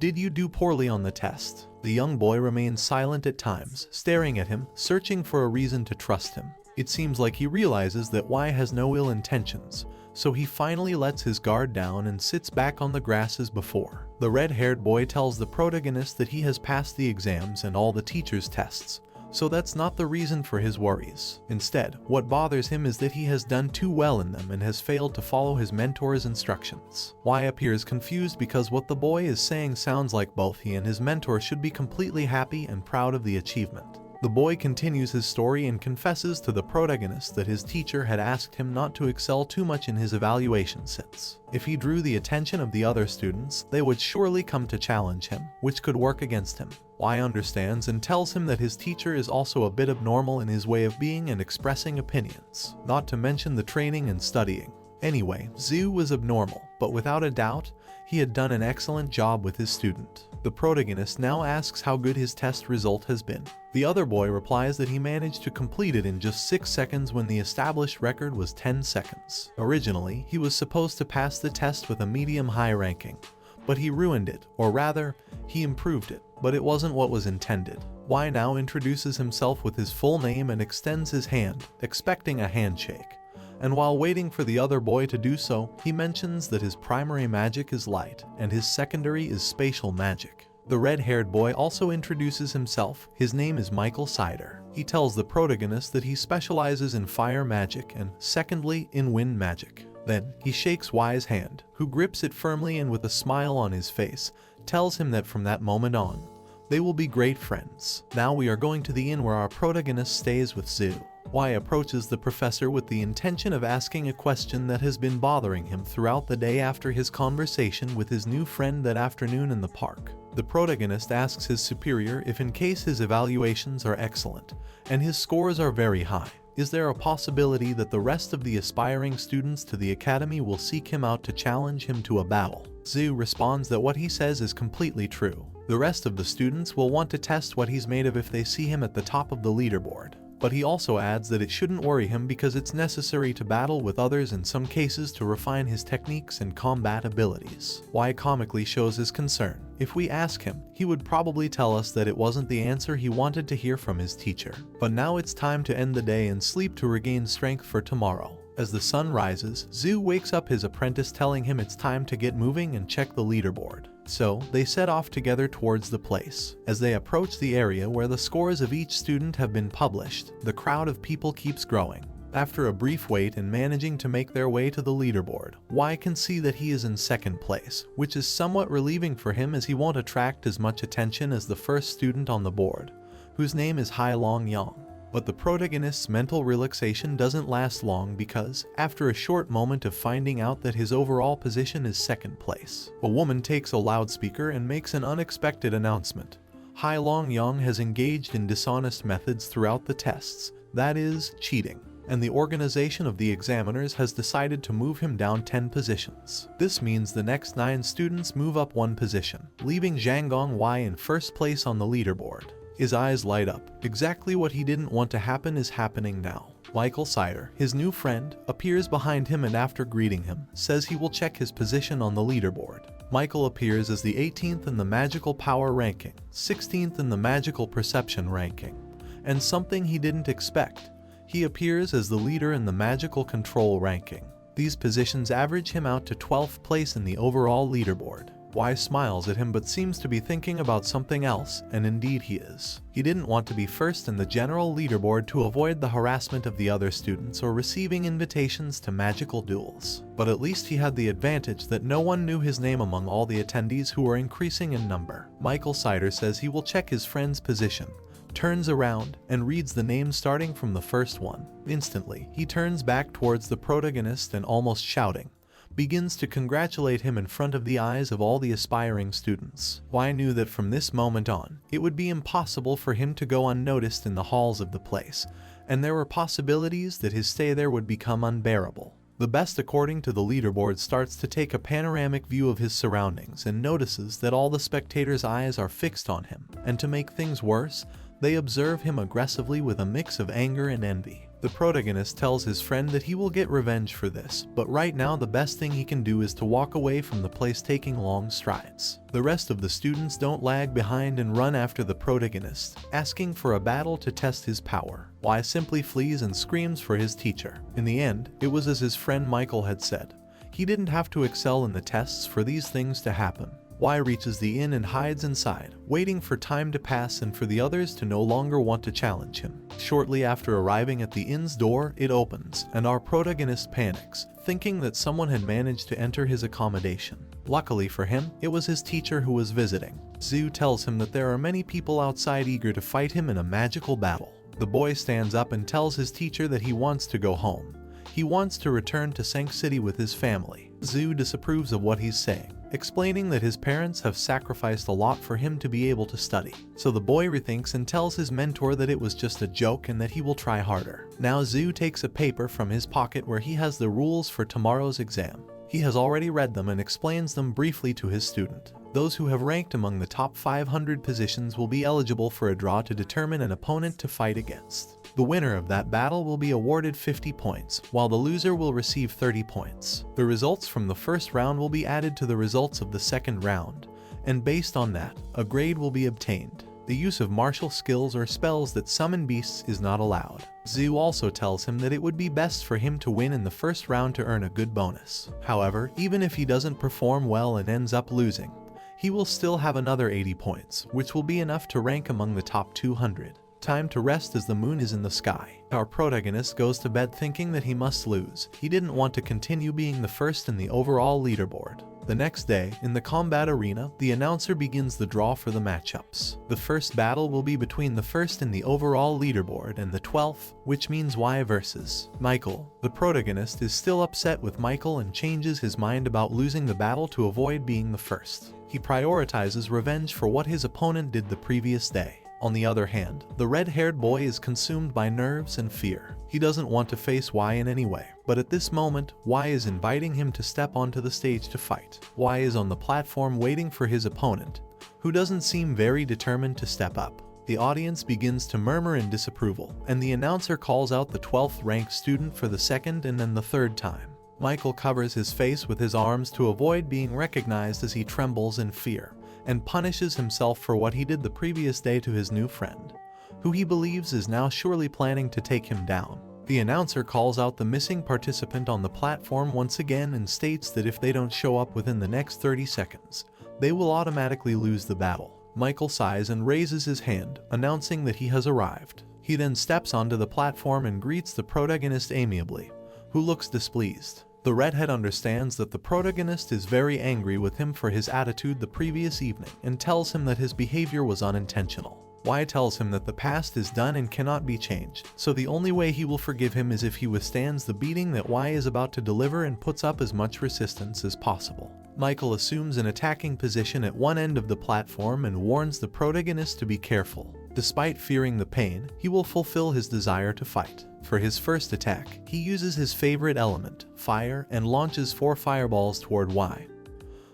Did you do poorly on the test? The young boy remains silent at times, staring at him, searching for a reason to trust him. It seems like he realizes that Y has no ill intentions, so he finally lets his guard down and sits back on the grass as before. The red-haired boy tells the protagonist that he has passed the exams and all the teacher's tests, so that's not the reason for his worries. Instead, what bothers him is that he has done too well in them and has failed to follow his mentor's instructions. Y appears confused because what the boy is saying sounds like both he and his mentor should be completely happy and proud of the achievement. The boy continues his story and confesses to the protagonist that his teacher had asked him not to excel too much in his evaluation since, if he drew the attention of the other students, they would surely come to challenge him, which could work against him. Y understands and tells him that his teacher is also a bit abnormal in his way of being and expressing opinions, not to mention the training and studying. Anyway, Zhu was abnormal, but without a doubt, he had done an excellent job with his student. The protagonist now asks how good his test result has been. The other boy replies that he managed to complete it in just 6 seconds when the established record was 10 seconds. Originally, he was supposed to pass the test with a medium-high ranking, but he ruined it, or rather, he improved it, but it wasn't what was intended. Y now introduces himself with his full name and extends his hand, expecting a handshake. And while waiting for the other boy to do so, he mentions that his primary magic is light, and his secondary is spatial magic. The red-haired boy also introduces himself. His name is Michael Sider. He tells the protagonist that he specializes in fire magic and, secondly, in wind magic. Then, he shakes Y's hand, who grips it firmly and with a smile on his face, tells him that from that moment on, they will be great friends. Now we are going to the inn where our protagonist stays with Zhu. Y approaches the professor with the intention of asking a question that has been bothering him throughout the day after his conversation with his new friend that afternoon in the park. The protagonist asks his superior if in case his evaluations are excellent, and his scores are very high, is there a possibility that the rest of the aspiring students to the academy will seek him out to challenge him to a battle? Zhu responds that what he says is completely true. The rest of the students will want to test what he's made of if they see him at the top of the leaderboard. But he also adds that it shouldn't worry him because it's necessary to battle with others in some cases to refine his techniques and combat abilities. Y comically shows his concern. If we ask him, he would probably tell us that it wasn't the answer he wanted to hear from his teacher. But now it's time to end the day and sleep to regain strength for tomorrow. As the sun rises, Zhu wakes up his apprentice telling him it's time to get moving and check the leaderboard. So, they set off together towards the place. As they approach the area where the scores of each student have been published, the crowd of people keeps growing. After a brief wait and managing to make their way to the leaderboard, Y can see that he is in second place, which is somewhat relieving for him as he won't attract as much attention as the first student on the board, whose name is Hai Long Yang. But the protagonist's mental relaxation doesn't last long because, after a short moment of finding out that his overall position is second place, a woman takes a loudspeaker and makes an unexpected announcement. Hai Long Yang has engaged in dishonest methods throughout the tests, that is, cheating, and the organization of the examiners has decided to move him down 10 positions. This means the next 9 students move up 1 position, leaving Zhang Gong Y in first place on the leaderboard. His eyes light up. Exactly what he didn't want to happen is happening now. Michael Sider, his new friend, appears behind him and after greeting him, says he will check his position on the leaderboard. Michael appears as the 18th in the Magical Power ranking, 16th in the Magical Perception ranking, and something he didn't expect, he appears as the leader in the Magical Control ranking. These positions average him out to 12th place in the overall leaderboard. Y smiles at him but seems to be thinking about something else, and indeed he is. He didn't want to be first in the general leaderboard to avoid the harassment of the other students or receiving invitations to magical duels. But at least he had the advantage that no one knew his name among all the attendees who were increasing in number. Michael Sider says he will check his friend's position, turns around, and reads the name starting from the first one. Instantly, he turns back towards the protagonist and almost shouting, begins to congratulate him in front of the eyes of all the aspiring students. Y knew that from this moment on, it would be impossible for him to go unnoticed in the halls of the place, and there were possibilities that his stay there would become unbearable. The best according to the leaderboard starts to take a panoramic view of his surroundings and notices that all the spectators' eyes are fixed on him, and to make things worse, they observe him aggressively with a mix of anger and envy. The protagonist tells his friend that he will get revenge for this, but right now the best thing he can do is to walk away from the place taking long strides. The rest of the students don't lag behind and run after the protagonist, asking for a battle to test his power. Y simply flees and screams for his teacher. In the end, it was as his friend Michael had said. He didn't have to excel in the tests for these things to happen. Y reaches the inn and hides inside, waiting for time to pass and for the others to no longer want to challenge him. Shortly after arriving at the inn's door, it opens, and our protagonist panics, thinking that someone had managed to enter his accommodation. Luckily for him, it was his teacher who was visiting. Zhu tells him that there are many people outside eager to fight him in a magical battle. The boy stands up and tells his teacher that he wants to go home. He wants to return to Sank City with his family. Zhu disapproves of what he's saying, explaining that his parents have sacrificed a lot for him to be able to study. So the boy rethinks and tells his mentor that it was just a joke and that he will try harder. Now Zhu takes a paper from his pocket where he has the rules for tomorrow's exam. He has already read them and explains them briefly to his student. Those who have ranked among the top 500 positions will be eligible for a draw to determine an opponent to fight against. The winner of that battle will be awarded 50 points, while the loser will receive 30 points. The results from the first round will be added to the results of the second round, and based on that, a grade will be obtained. The use of martial skills or spells that summon beasts is not allowed. Zhu also tells him that it would be best for him to win in the first round to earn a good bonus. However, even if he doesn't perform well and ends up losing, he will still have another 80 points, which will be enough to rank among the top 200. Time to rest as the moon is in the sky. Our protagonist goes to bed thinking that he must lose. He didn't want to continue being the first in the overall leaderboard. The next day, in the combat arena, the announcer begins the draw for the matchups. The first battle will be between the first in the overall leaderboard and the 12th, which means Y versus Michael. The protagonist is still upset with Michael and changes his mind about losing the battle to avoid being the first. He prioritizes revenge for what his opponent did the previous day. On the other hand, the red-haired boy is consumed by nerves and fear. He doesn't want to face Y in any way, but at this moment, Y is inviting him to step onto the stage to fight. Y is on the platform waiting for his opponent, who doesn't seem very determined to step up. The audience begins to murmur in disapproval, and the announcer calls out the 12th ranked student for the second and then the third time. Michael covers his face with his arms to avoid being recognized as he trembles in fear, and punishes himself for what he did the previous day to his new friend, who he believes is now surely planning to take him down. The announcer calls out the missing participant on the platform once again and states that if they don't show up within the next 30 seconds, they will automatically lose the battle. Michael sighs and raises his hand, announcing that he has arrived. He then steps onto the platform and greets the protagonist amiably, who looks displeased. The redhead understands that the protagonist is very angry with him for his attitude the previous evening and tells him that his behavior was unintentional. Y tells him that the past is done and cannot be changed, so the only way he will forgive him is if he withstands the beating that Y is about to deliver and puts up as much resistance as possible. Michael assumes an attacking position at one end of the platform and warns the protagonist to be careful. Despite fearing the pain, he will fulfill his desire to fight. For his first attack, he uses his favorite element, fire, and launches 4 fireballs toward Y,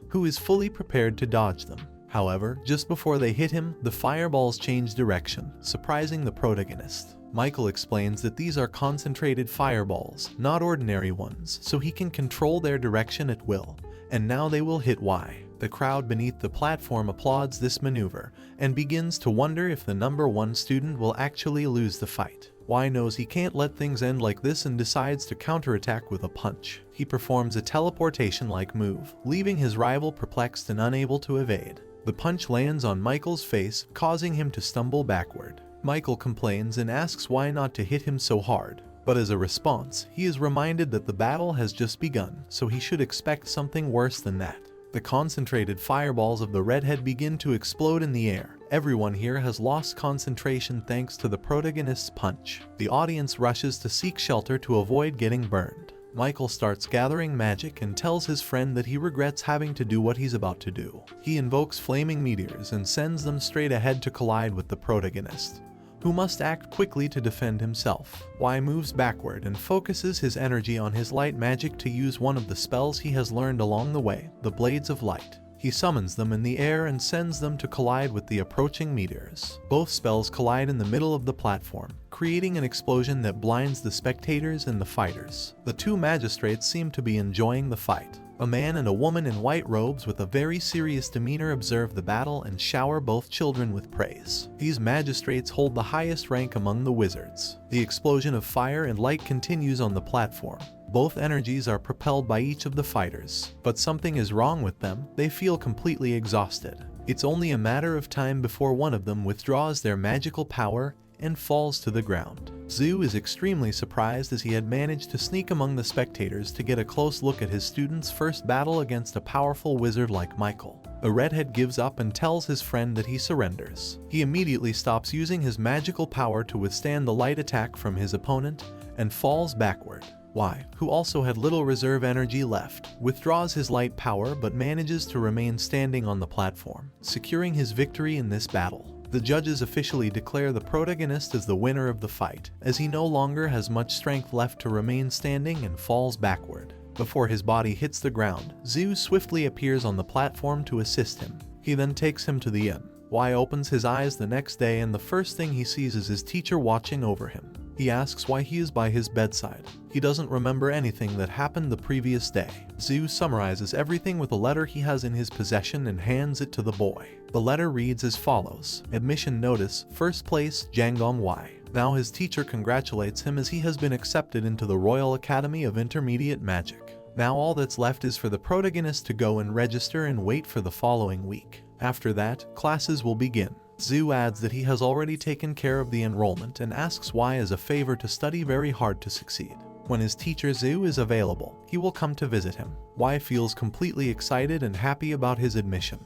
who is fully prepared to dodge them. However, just before they hit him, the fireballs change direction, surprising the protagonist. Michael explains that these are concentrated fireballs, not ordinary ones, so he can control their direction at will, and now they will hit Y. The crowd beneath the platform applauds this maneuver, and begins to wonder if the number 1 student will actually lose the fight. Y knows he can't let things end like this and decides to counterattack with a punch. He performs a teleportation-like move, leaving his rival perplexed and unable to evade. The punch lands on Michael's face, causing him to stumble backward. Michael complains and asks Y not to hit him so hard, but as a response, he is reminded that the battle has just begun, so he should expect something worse than that. The concentrated fireballs of the redhead begin to explode in the air. Everyone here has lost concentration thanks to the protagonist's punch. The audience rushes to seek shelter to avoid getting burned. Michael starts gathering magic and tells his friend that he regrets having to do what he's about to do. He invokes flaming meteors and sends them straight ahead to collide with the protagonist, who must act quickly to defend himself. Y moves backward and focuses his energy on his light magic to use one of the spells he has learned along the way, the Blades of Light. He summons them in the air and sends them to collide with the approaching meteors. Both spells collide in the middle of the platform, creating an explosion that blinds the spectators and the fighters. The 2 magistrates seem to be enjoying the fight. A man and a woman in white robes with a very serious demeanor observe the battle and shower both children with praise. These magistrates hold the highest rank among the wizards. The explosion of fire and light continues on the platform. Both energies are propelled by each of the fighters, but something is wrong with them. They feel completely exhausted. It's only a matter of time before one of them withdraws their magical power and falls to the ground. Zhu is extremely surprised as he had managed to sneak among the spectators to get a close look at his student's first battle against a powerful wizard like Michael. The redhead gives up and tells his friend that he surrenders. He immediately stops using his magical power to withstand the light attack from his opponent and falls backward. Y, who also had little reserve energy left, withdraws his light power but manages to remain standing on the platform, securing his victory in this battle. The judges officially declare the protagonist as the winner of the fight, as he no longer has much strength left to remain standing and falls backward. Before his body hits the ground, Zhu swiftly appears on the platform to assist him. He then takes him to the inn. Y opens his eyes the next day and the first thing he sees is his teacher watching over him. He asks why he is by his bedside. He doesn't remember anything that happened the previous day. Zhu summarizes everything with a letter he has in his possession and hands it to the boy. The letter reads as follows: Admission notice, first place, Zhang Gong Y. Now his teacher congratulates him as he has been accepted into the Royal Academy of Intermediate Magic. Now all that's left is for the protagonist to go and register and wait for the following week. After that, classes will begin. Zhu adds that he has already taken care of the enrollment and asks Y as a favor to study very hard to succeed. When his teacher Zhu is available, he will come to visit him. Y feels completely excited and happy about his admission,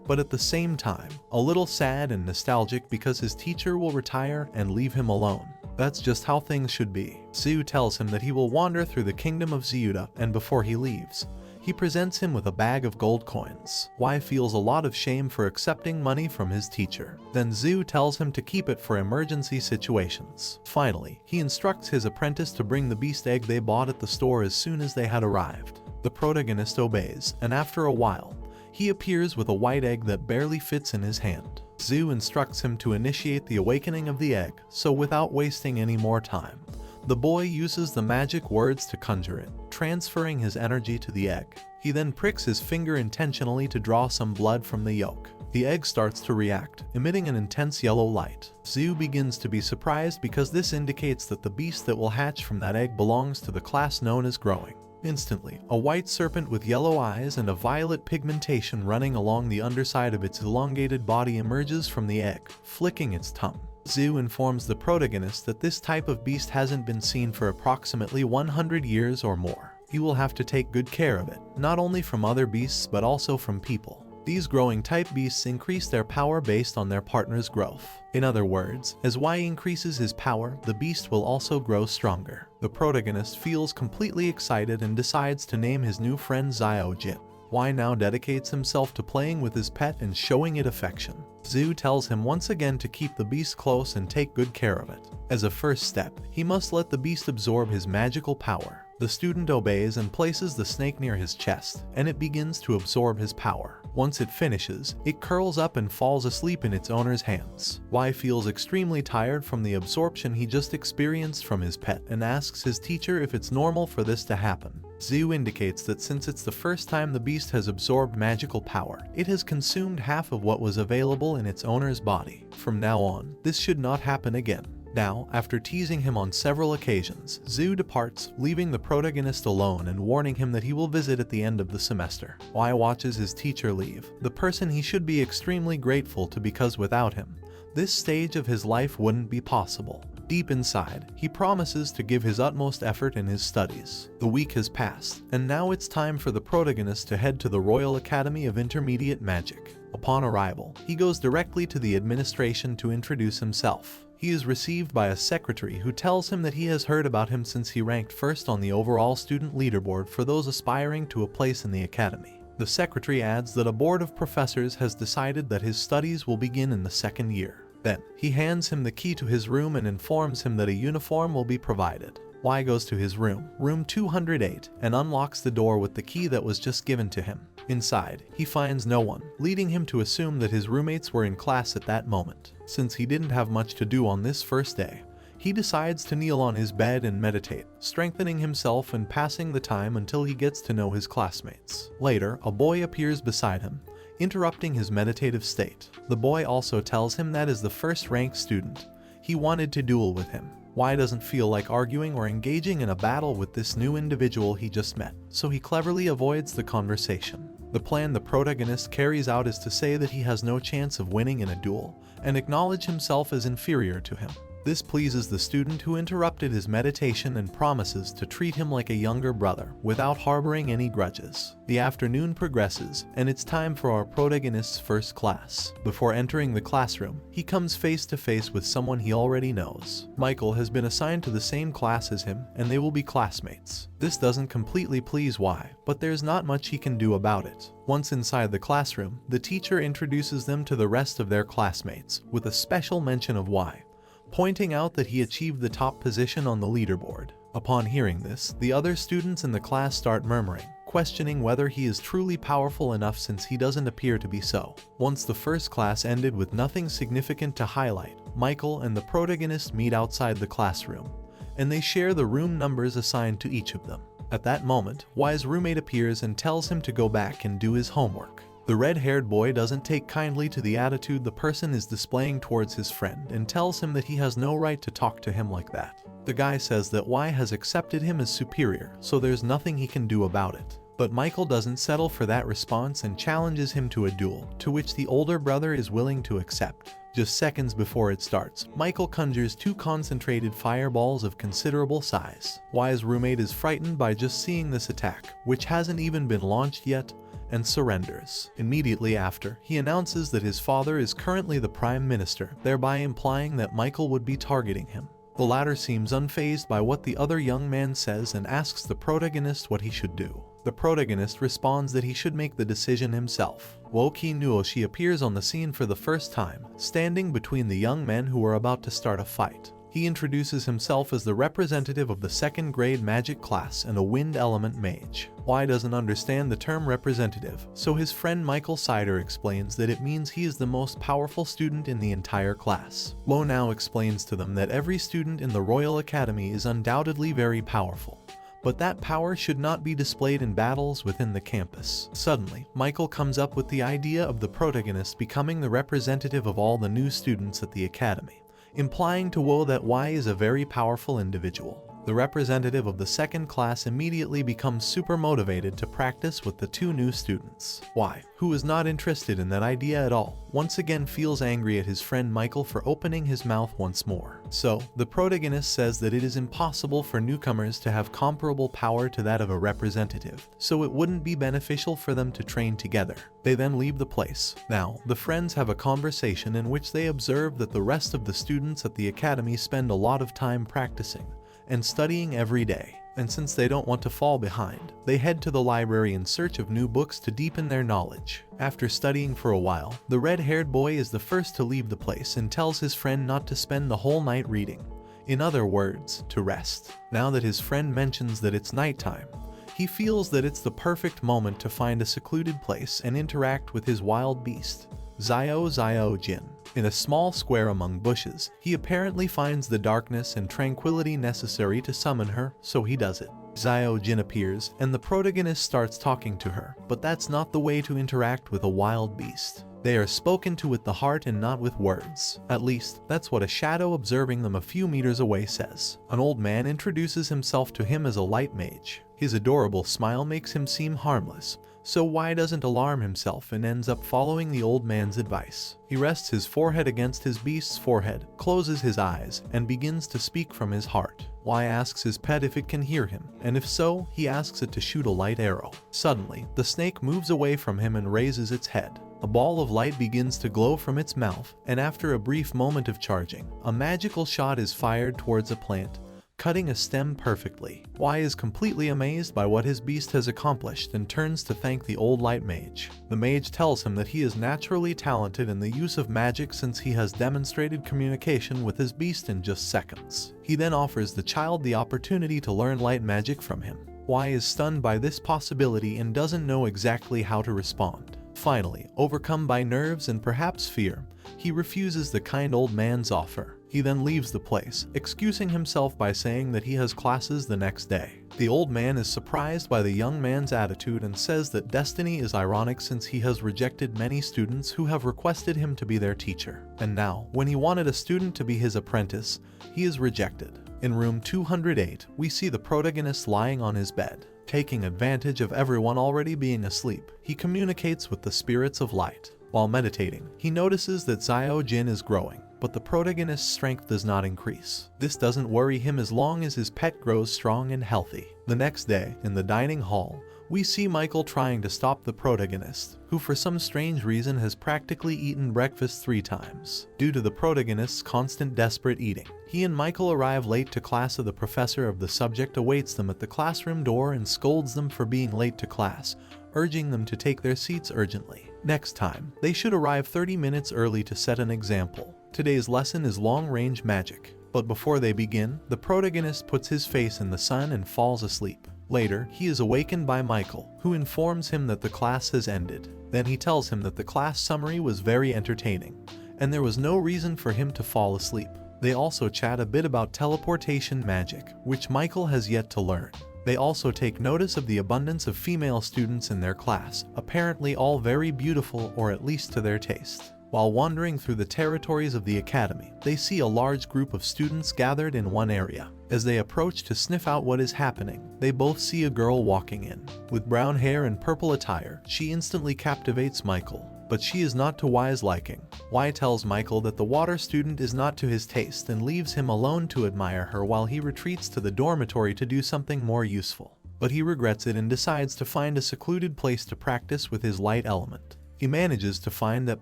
but at the same time, a little sad and nostalgic because his teacher will retire and leave him alone. That's just how things should be. Zhu tells him that he will wander through the kingdom of Xiuda, and before he leaves, he presents him with a bag of gold coins. Y feels a lot of shame for accepting money from his teacher. Then Zhu tells him to keep it for emergency situations. Finally, he instructs his apprentice to bring the beast egg they bought at the store as soon as they had arrived. The protagonist obeys, and after a while, he appears with a white egg that barely fits in his hand. Zhu instructs him to initiate the awakening of the egg, so without wasting any more time, the boy uses the magic words to conjure it, transferring his energy to the egg. He then pricks his finger intentionally to draw some blood from the yolk. The egg starts to react, emitting an intense yellow light. Zhu begins to be surprised because this indicates that the beast that will hatch from that egg belongs to the class known as growing. Instantly, a white serpent with yellow eyes and a violet pigmentation running along the underside of its elongated body emerges from the egg, flicking its tongue. Zhu informs the protagonist that this type of beast hasn't been seen for approximately 100 years or more. He will have to take good care of it, not only from other beasts but also from people. These growing type beasts increase their power based on their partner's growth. In other words, as Y increases his power, the beast will also grow stronger. The protagonist feels completely excited and decides to name his new friend Xiao Jin. Y now dedicates himself to playing with his pet and showing it affection. Zhu tells him once again to keep the beast close and take good care of it. As a first step, he must let the beast absorb his magical power. The student obeys and places the snake near his chest, and it begins to absorb his power. Once it finishes, it curls up and falls asleep in its owner's hands. Y feels extremely tired from the absorption he just experienced from his pet and asks his teacher if it's normal for this to happen. Zhu indicates that since it's the first time the beast has absorbed magical power, it has consumed half of what was available in its owner's body. From now on, this should not happen again. Now, after teasing him on several occasions, Zhu departs, leaving the protagonist alone and warning him that he will visit at the end of the semester. Y watches his teacher leave, the person he should be extremely grateful to because without him, this stage of his life wouldn't be possible. Deep inside, he promises to give his utmost effort in his studies. The week has passed, and now it's time for the protagonist to head to the Royal Academy of Intermediate Magic. Upon arrival, he goes directly to the administration to introduce himself. He is received by a secretary who tells him that he has heard about him since he ranked first on the overall student leaderboard for those aspiring to a place in the academy. The secretary adds that a board of professors has decided that his studies will begin in the second year. Then, he hands him the key to his room and informs him that a uniform will be provided. Y goes to his room, room 208, and unlocks the door with the key that was just given to him. Inside, he finds no one, leading him to assume that his roommates were in class at that moment. Since he didn't have much to do on this first day, he decides to kneel on his bed and meditate, strengthening himself and passing the time until he gets to know his classmates. Later, a boy appears beside him, interrupting his meditative state. The boy also tells him that as the first-ranked student, he wanted to duel with him. Y doesn't feel like arguing or engaging in a battle with this new individual he just met, so he cleverly avoids the conversation. The plan the protagonist carries out is to say that he has no chance of winning in a duel, and acknowledge himself as inferior to him. This pleases the student who interrupted his meditation and promises to treat him like a younger brother, without harboring any grudges. The afternoon progresses, and it's time for our protagonist's first class. Before entering the classroom, he comes face to face with someone he already knows. Michael has been assigned to the same class as him, and they will be classmates. This doesn't completely please Y, but there's not much he can do about it. Once inside the classroom, the teacher introduces them to the rest of their classmates, with a special mention of Y, pointing out that he achieved the top position on the leaderboard. Upon hearing this, the other students in the class start murmuring, questioning whether he is truly powerful enough since he doesn't appear to be so. Once the first class ended with nothing significant to highlight, Michael and the protagonist meet outside the classroom, and they share the room numbers assigned to each of them. At that moment, Y's roommate appears and tells him to go back and do his homework. The red-haired boy doesn't take kindly to the attitude the person is displaying towards his friend and tells him that he has no right to talk to him like that. The guy says that Y has accepted him as superior, so there's nothing he can do about it. But Michael doesn't settle for that response and challenges him to a duel, to which the older brother is willing to accept. Just seconds before it starts, Michael conjures two concentrated fireballs of considerable size. Y's roommate is frightened by just seeing this attack, which hasn't even been launched yet, and surrenders. Immediately after, he announces that his father is currently the Prime Minister, thereby implying that Michael would be targeting him. The latter seems unfazed by what the other young man says and asks the protagonist what he should do. The protagonist responds that he should make the decision himself. Woki Nuoshi appears on the scene for the first time, standing between the young men who are about to start a fight. He introduces himself as the representative of the second grade magic class and a wind element mage. Y doesn't understand the term representative, so his friend Michael Sider explains that it means he is the most powerful student in the entire class. Lo now explains to them that every student in the Royal Academy is undoubtedly very powerful, but that power should not be displayed in battles within the campus. Suddenly, Michael comes up with the idea of the protagonist becoming the representative of all the new students at the academy, implying to Wo that Y is a very powerful individual. The representative of the second class immediately becomes super motivated to practice with the two new students. Y, who is not interested in that idea at all, once again feels angry at his friend Michael for opening his mouth once more. So, the protagonist says that it is impossible for newcomers to have comparable power to that of a representative, so it wouldn't be beneficial for them to train together. They then leave the place. Now, the friends have a conversation in which they observe that the rest of the students at the academy spend a lot of time practicing and studying every day, and since they don't want to fall behind, they head to the library in search of new books to deepen their knowledge. After studying for a while, the red-haired boy is the first to leave the place and tells his friend not to spend the whole night reading. In other words, to rest. Now that his friend mentions that it's nighttime, he feels that it's the perfect moment to find a secluded place and interact with his wild beast, Xiao Jin. In a small square among bushes, he apparently finds the darkness and tranquility necessary to summon her, so he does it. Xiao Jin appears, and the protagonist starts talking to her, but that's not the way to interact with a wild beast. They are spoken to with the heart and not with words. At least, that's what a shadow observing them a few meters away says. An old man introduces himself to him as a light mage. His adorable smile makes him seem harmless, so Y doesn't alarm himself and ends up following the old man's advice. He rests his forehead against his beast's forehead, closes his eyes, and begins to speak from his heart. Y asks his pet if it can hear him, and if so, he asks it to shoot a light arrow. Suddenly, the snake moves away from him and raises its head. A ball of light begins to glow from its mouth, and after a brief moment of charging, a magical shot is fired towards a plant, cutting a stem perfectly. Y is completely amazed by what his beast has accomplished and turns to thank the old light mage. The mage tells him that he is naturally talented in the use of magic since he has demonstrated communication with his beast in just seconds. He then offers the child the opportunity to learn light magic from him. Y is stunned by this possibility and doesn't know exactly how to respond. Finally, overcome by nerves and perhaps fear, he refuses the kind old man's offer. He then leaves the place, excusing himself by saying that he has classes the next day. The old man is surprised by the young man's attitude and says that destiny is ironic since he has rejected many students who have requested him to be their teacher. And now, when he wanted a student to be his apprentice, he is rejected. In room 208, we see the protagonist lying on his bed. Taking advantage of everyone already being asleep, he communicates with the spirits of light. While meditating, he notices that Xiao Jin is growing, but the protagonist's strength does not increase. This doesn't worry him as long as his pet grows strong and healthy. The next day, in the dining hall, we see Michael trying to stop the protagonist, who for some strange reason has practically eaten breakfast 3 times. Due to the protagonist's constant desperate eating, he and Michael arrive late to class, so the professor of the subject awaits them at the classroom door and scolds them for being late to class, urging them to take their seats urgently. Next time, they should arrive 30 minutes early to set an example. Today's lesson is long-range magic, but before they begin, the protagonist puts his face in the sun and falls asleep. Later, he is awakened by Michael, who informs him that the class has ended. Then he tells him that the class summary was very entertaining, and there was no reason for him to fall asleep. They also chat a bit about teleportation magic, which Michael has yet to learn. They also take notice of the abundance of female students in their class, apparently all very beautiful, or at least to their taste. While wandering through the territories of the academy, they see a large group of students gathered in one area. As they approach to sniff out what is happening, they both see a girl walking in. With brown hair and purple attire, she instantly captivates Michael, but she is not to Y's liking. Y tells Michael that the water student is not to his taste and leaves him alone to admire her while he retreats to the dormitory to do something more useful. But he regrets it and decides to find a secluded place to practice with his light element. He manages to find that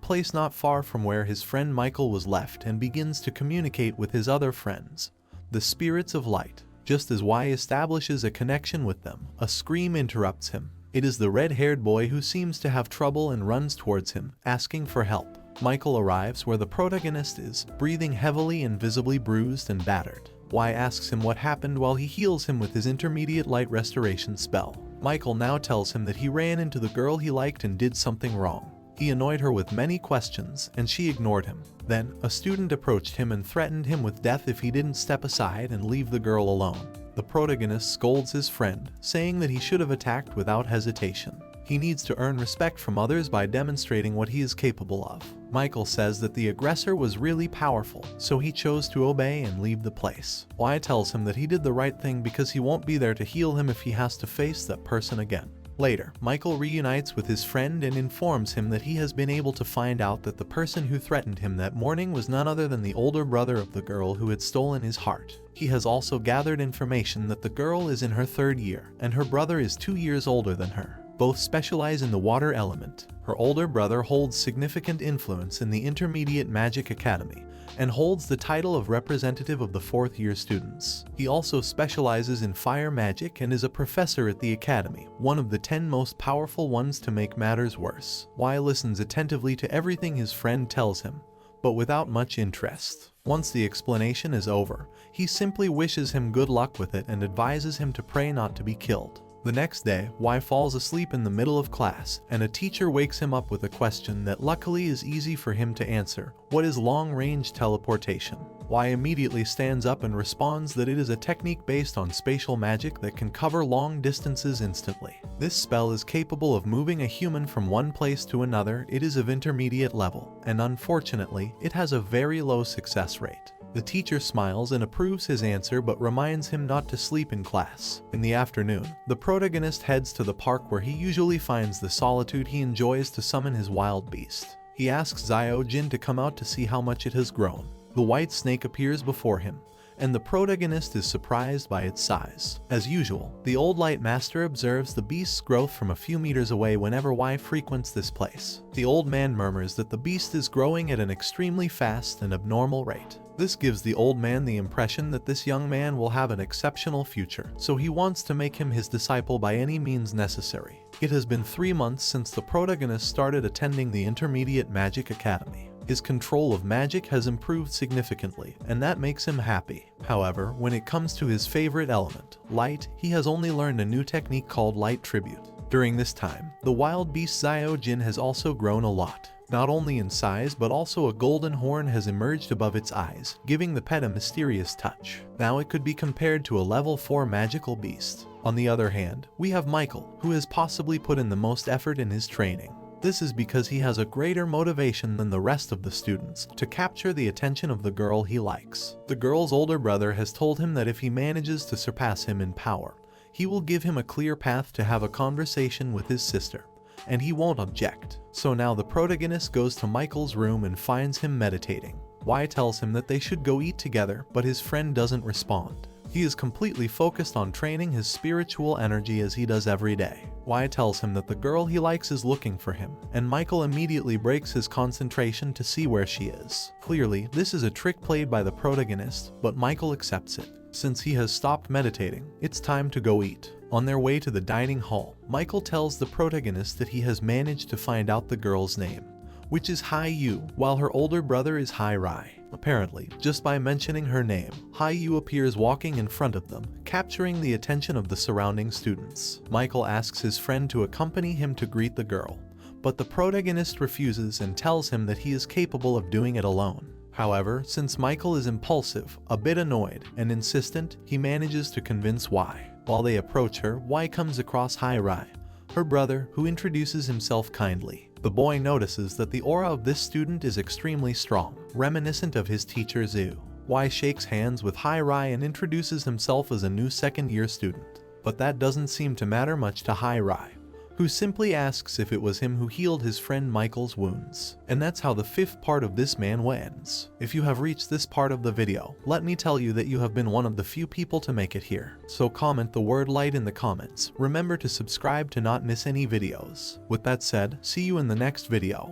place not far from where his friend Michael was left and begins to communicate with his other friends, the spirits of light. Just as Y establishes a connection with them, a scream interrupts him. It is the red-haired boy who seems to have trouble and runs towards him, asking for help. Michael arrives where the protagonist is, breathing heavily and visibly bruised and battered. Y asks him what happened while he heals him with his intermediate light restoration spell. Michael now tells him that he ran into the girl he liked and did something wrong. He annoyed her with many questions, and she ignored him. Then, a student approached him and threatened him with death if he didn't step aside and leave the girl alone. The protagonist scolds his friend, saying that he should have attacked without hesitation. He needs to earn respect from others by demonstrating what he is capable of. Michael says that the aggressor was really powerful, so he chose to obey and leave the place. Y tells him that he did the right thing because he won't be there to heal him if he has to face that person again. Later, Michael reunites with his friend and informs him that he has been able to find out that the person who threatened him that morning was none other than the older brother of the girl who had stolen his heart. He has also gathered information that the girl is in her 3rd year, and her brother is 2 years older than her. Both specialize in the water element. Her older brother holds significant influence in the Intermediate Magic Academy, and holds the title of representative of the 4th year students. He also specializes in fire magic and is a professor at the academy, one of the 10 most powerful ones to make matters worse. Y listens attentively to everything his friend tells him, but without much interest. Once the explanation is over, he simply wishes him good luck with it and advises him to pray not to be killed. The next day, Y falls asleep in the middle of class, and a teacher wakes him up with a question that luckily is easy for him to answer. What is long-range teleportation? Y immediately stands up and responds that it is a technique based on spatial magic that can cover long distances instantly. This spell is capable of moving a human from one place to another. It is of intermediate level, and unfortunately, it has a very low success rate. The teacher smiles and approves his answer but reminds him not to sleep in class. In the afternoon, the protagonist heads to the park where he usually finds the solitude he enjoys to summon his wild beast. He asks Zhao Jin to come out to see how much it has grown. The white snake appears before him, and the protagonist is surprised by its size. As usual, the old light master observes the beast's growth from a few meters away whenever Y frequents this place. The old man murmurs that the beast is growing at an extremely fast and abnormal rate. This gives the old man the impression that this young man will have an exceptional future, so he wants to make him his disciple by any means necessary. It has been 3 months since the protagonist started attending the Intermediate Magic Academy. His control of magic has improved significantly, and that makes him happy. However, when it comes to his favorite element, light, he has only learned a new technique called Light Tribute. During this time, the wild beast Zhao Jin has also grown a lot. Not only in size, but also a golden horn has emerged above its eyes, giving the pet a mysterious touch. Now it could be compared to a level 4 magical beast. On the other hand, we have Michael, who has possibly put in the most effort in his training. This is because he has a greater motivation than the rest of the students to capture the attention of the girl he likes. The girl's older brother has told him that if he manages to surpass him in power, he will give him a clear path to have a conversation with his sister, and he won't object. So now the protagonist goes to Michael's room and finds him meditating. Y tells him that they should go eat together, but his friend doesn't respond. He is completely focused on training his spiritual energy as he does every day. Y tells him that the girl he likes is looking for him, and Michael immediately breaks his concentration to see where she is. Clearly, this is a trick played by the protagonist, but Michael accepts it. Since he has stopped meditating, it's time to go eat. On their way to the dining hall, Michael tells the protagonist that he has managed to find out the girl's name, which is Hai Yu, while her older brother is Hai Rai. Apparently, just by mentioning her name, Hai Yu appears walking in front of them, capturing the attention of the surrounding students. Michael asks his friend to accompany him to greet the girl, but the protagonist refuses and tells him that he is capable of doing it alone. However, since Michael is impulsive, a bit annoyed, and insistent, he manages to convince Y. While they approach her, Y comes across Hai Rai, her brother, who introduces himself kindly. The boy notices that the aura of this student is extremely strong, reminiscent of his teacher Zhu. Y shakes hands with Hai Rai and introduces himself as a new second-year student. But that doesn't seem to matter much to Hai Rai, who simply asks if it was him who healed his friend Michael's wounds. And that's how the 5th part of this manhwa ends. If you have reached this part of the video, let me tell you that you have been one of the few people to make it here. So comment the word light in the comments. Remember to subscribe to not miss any videos. With that said, see you in the next video.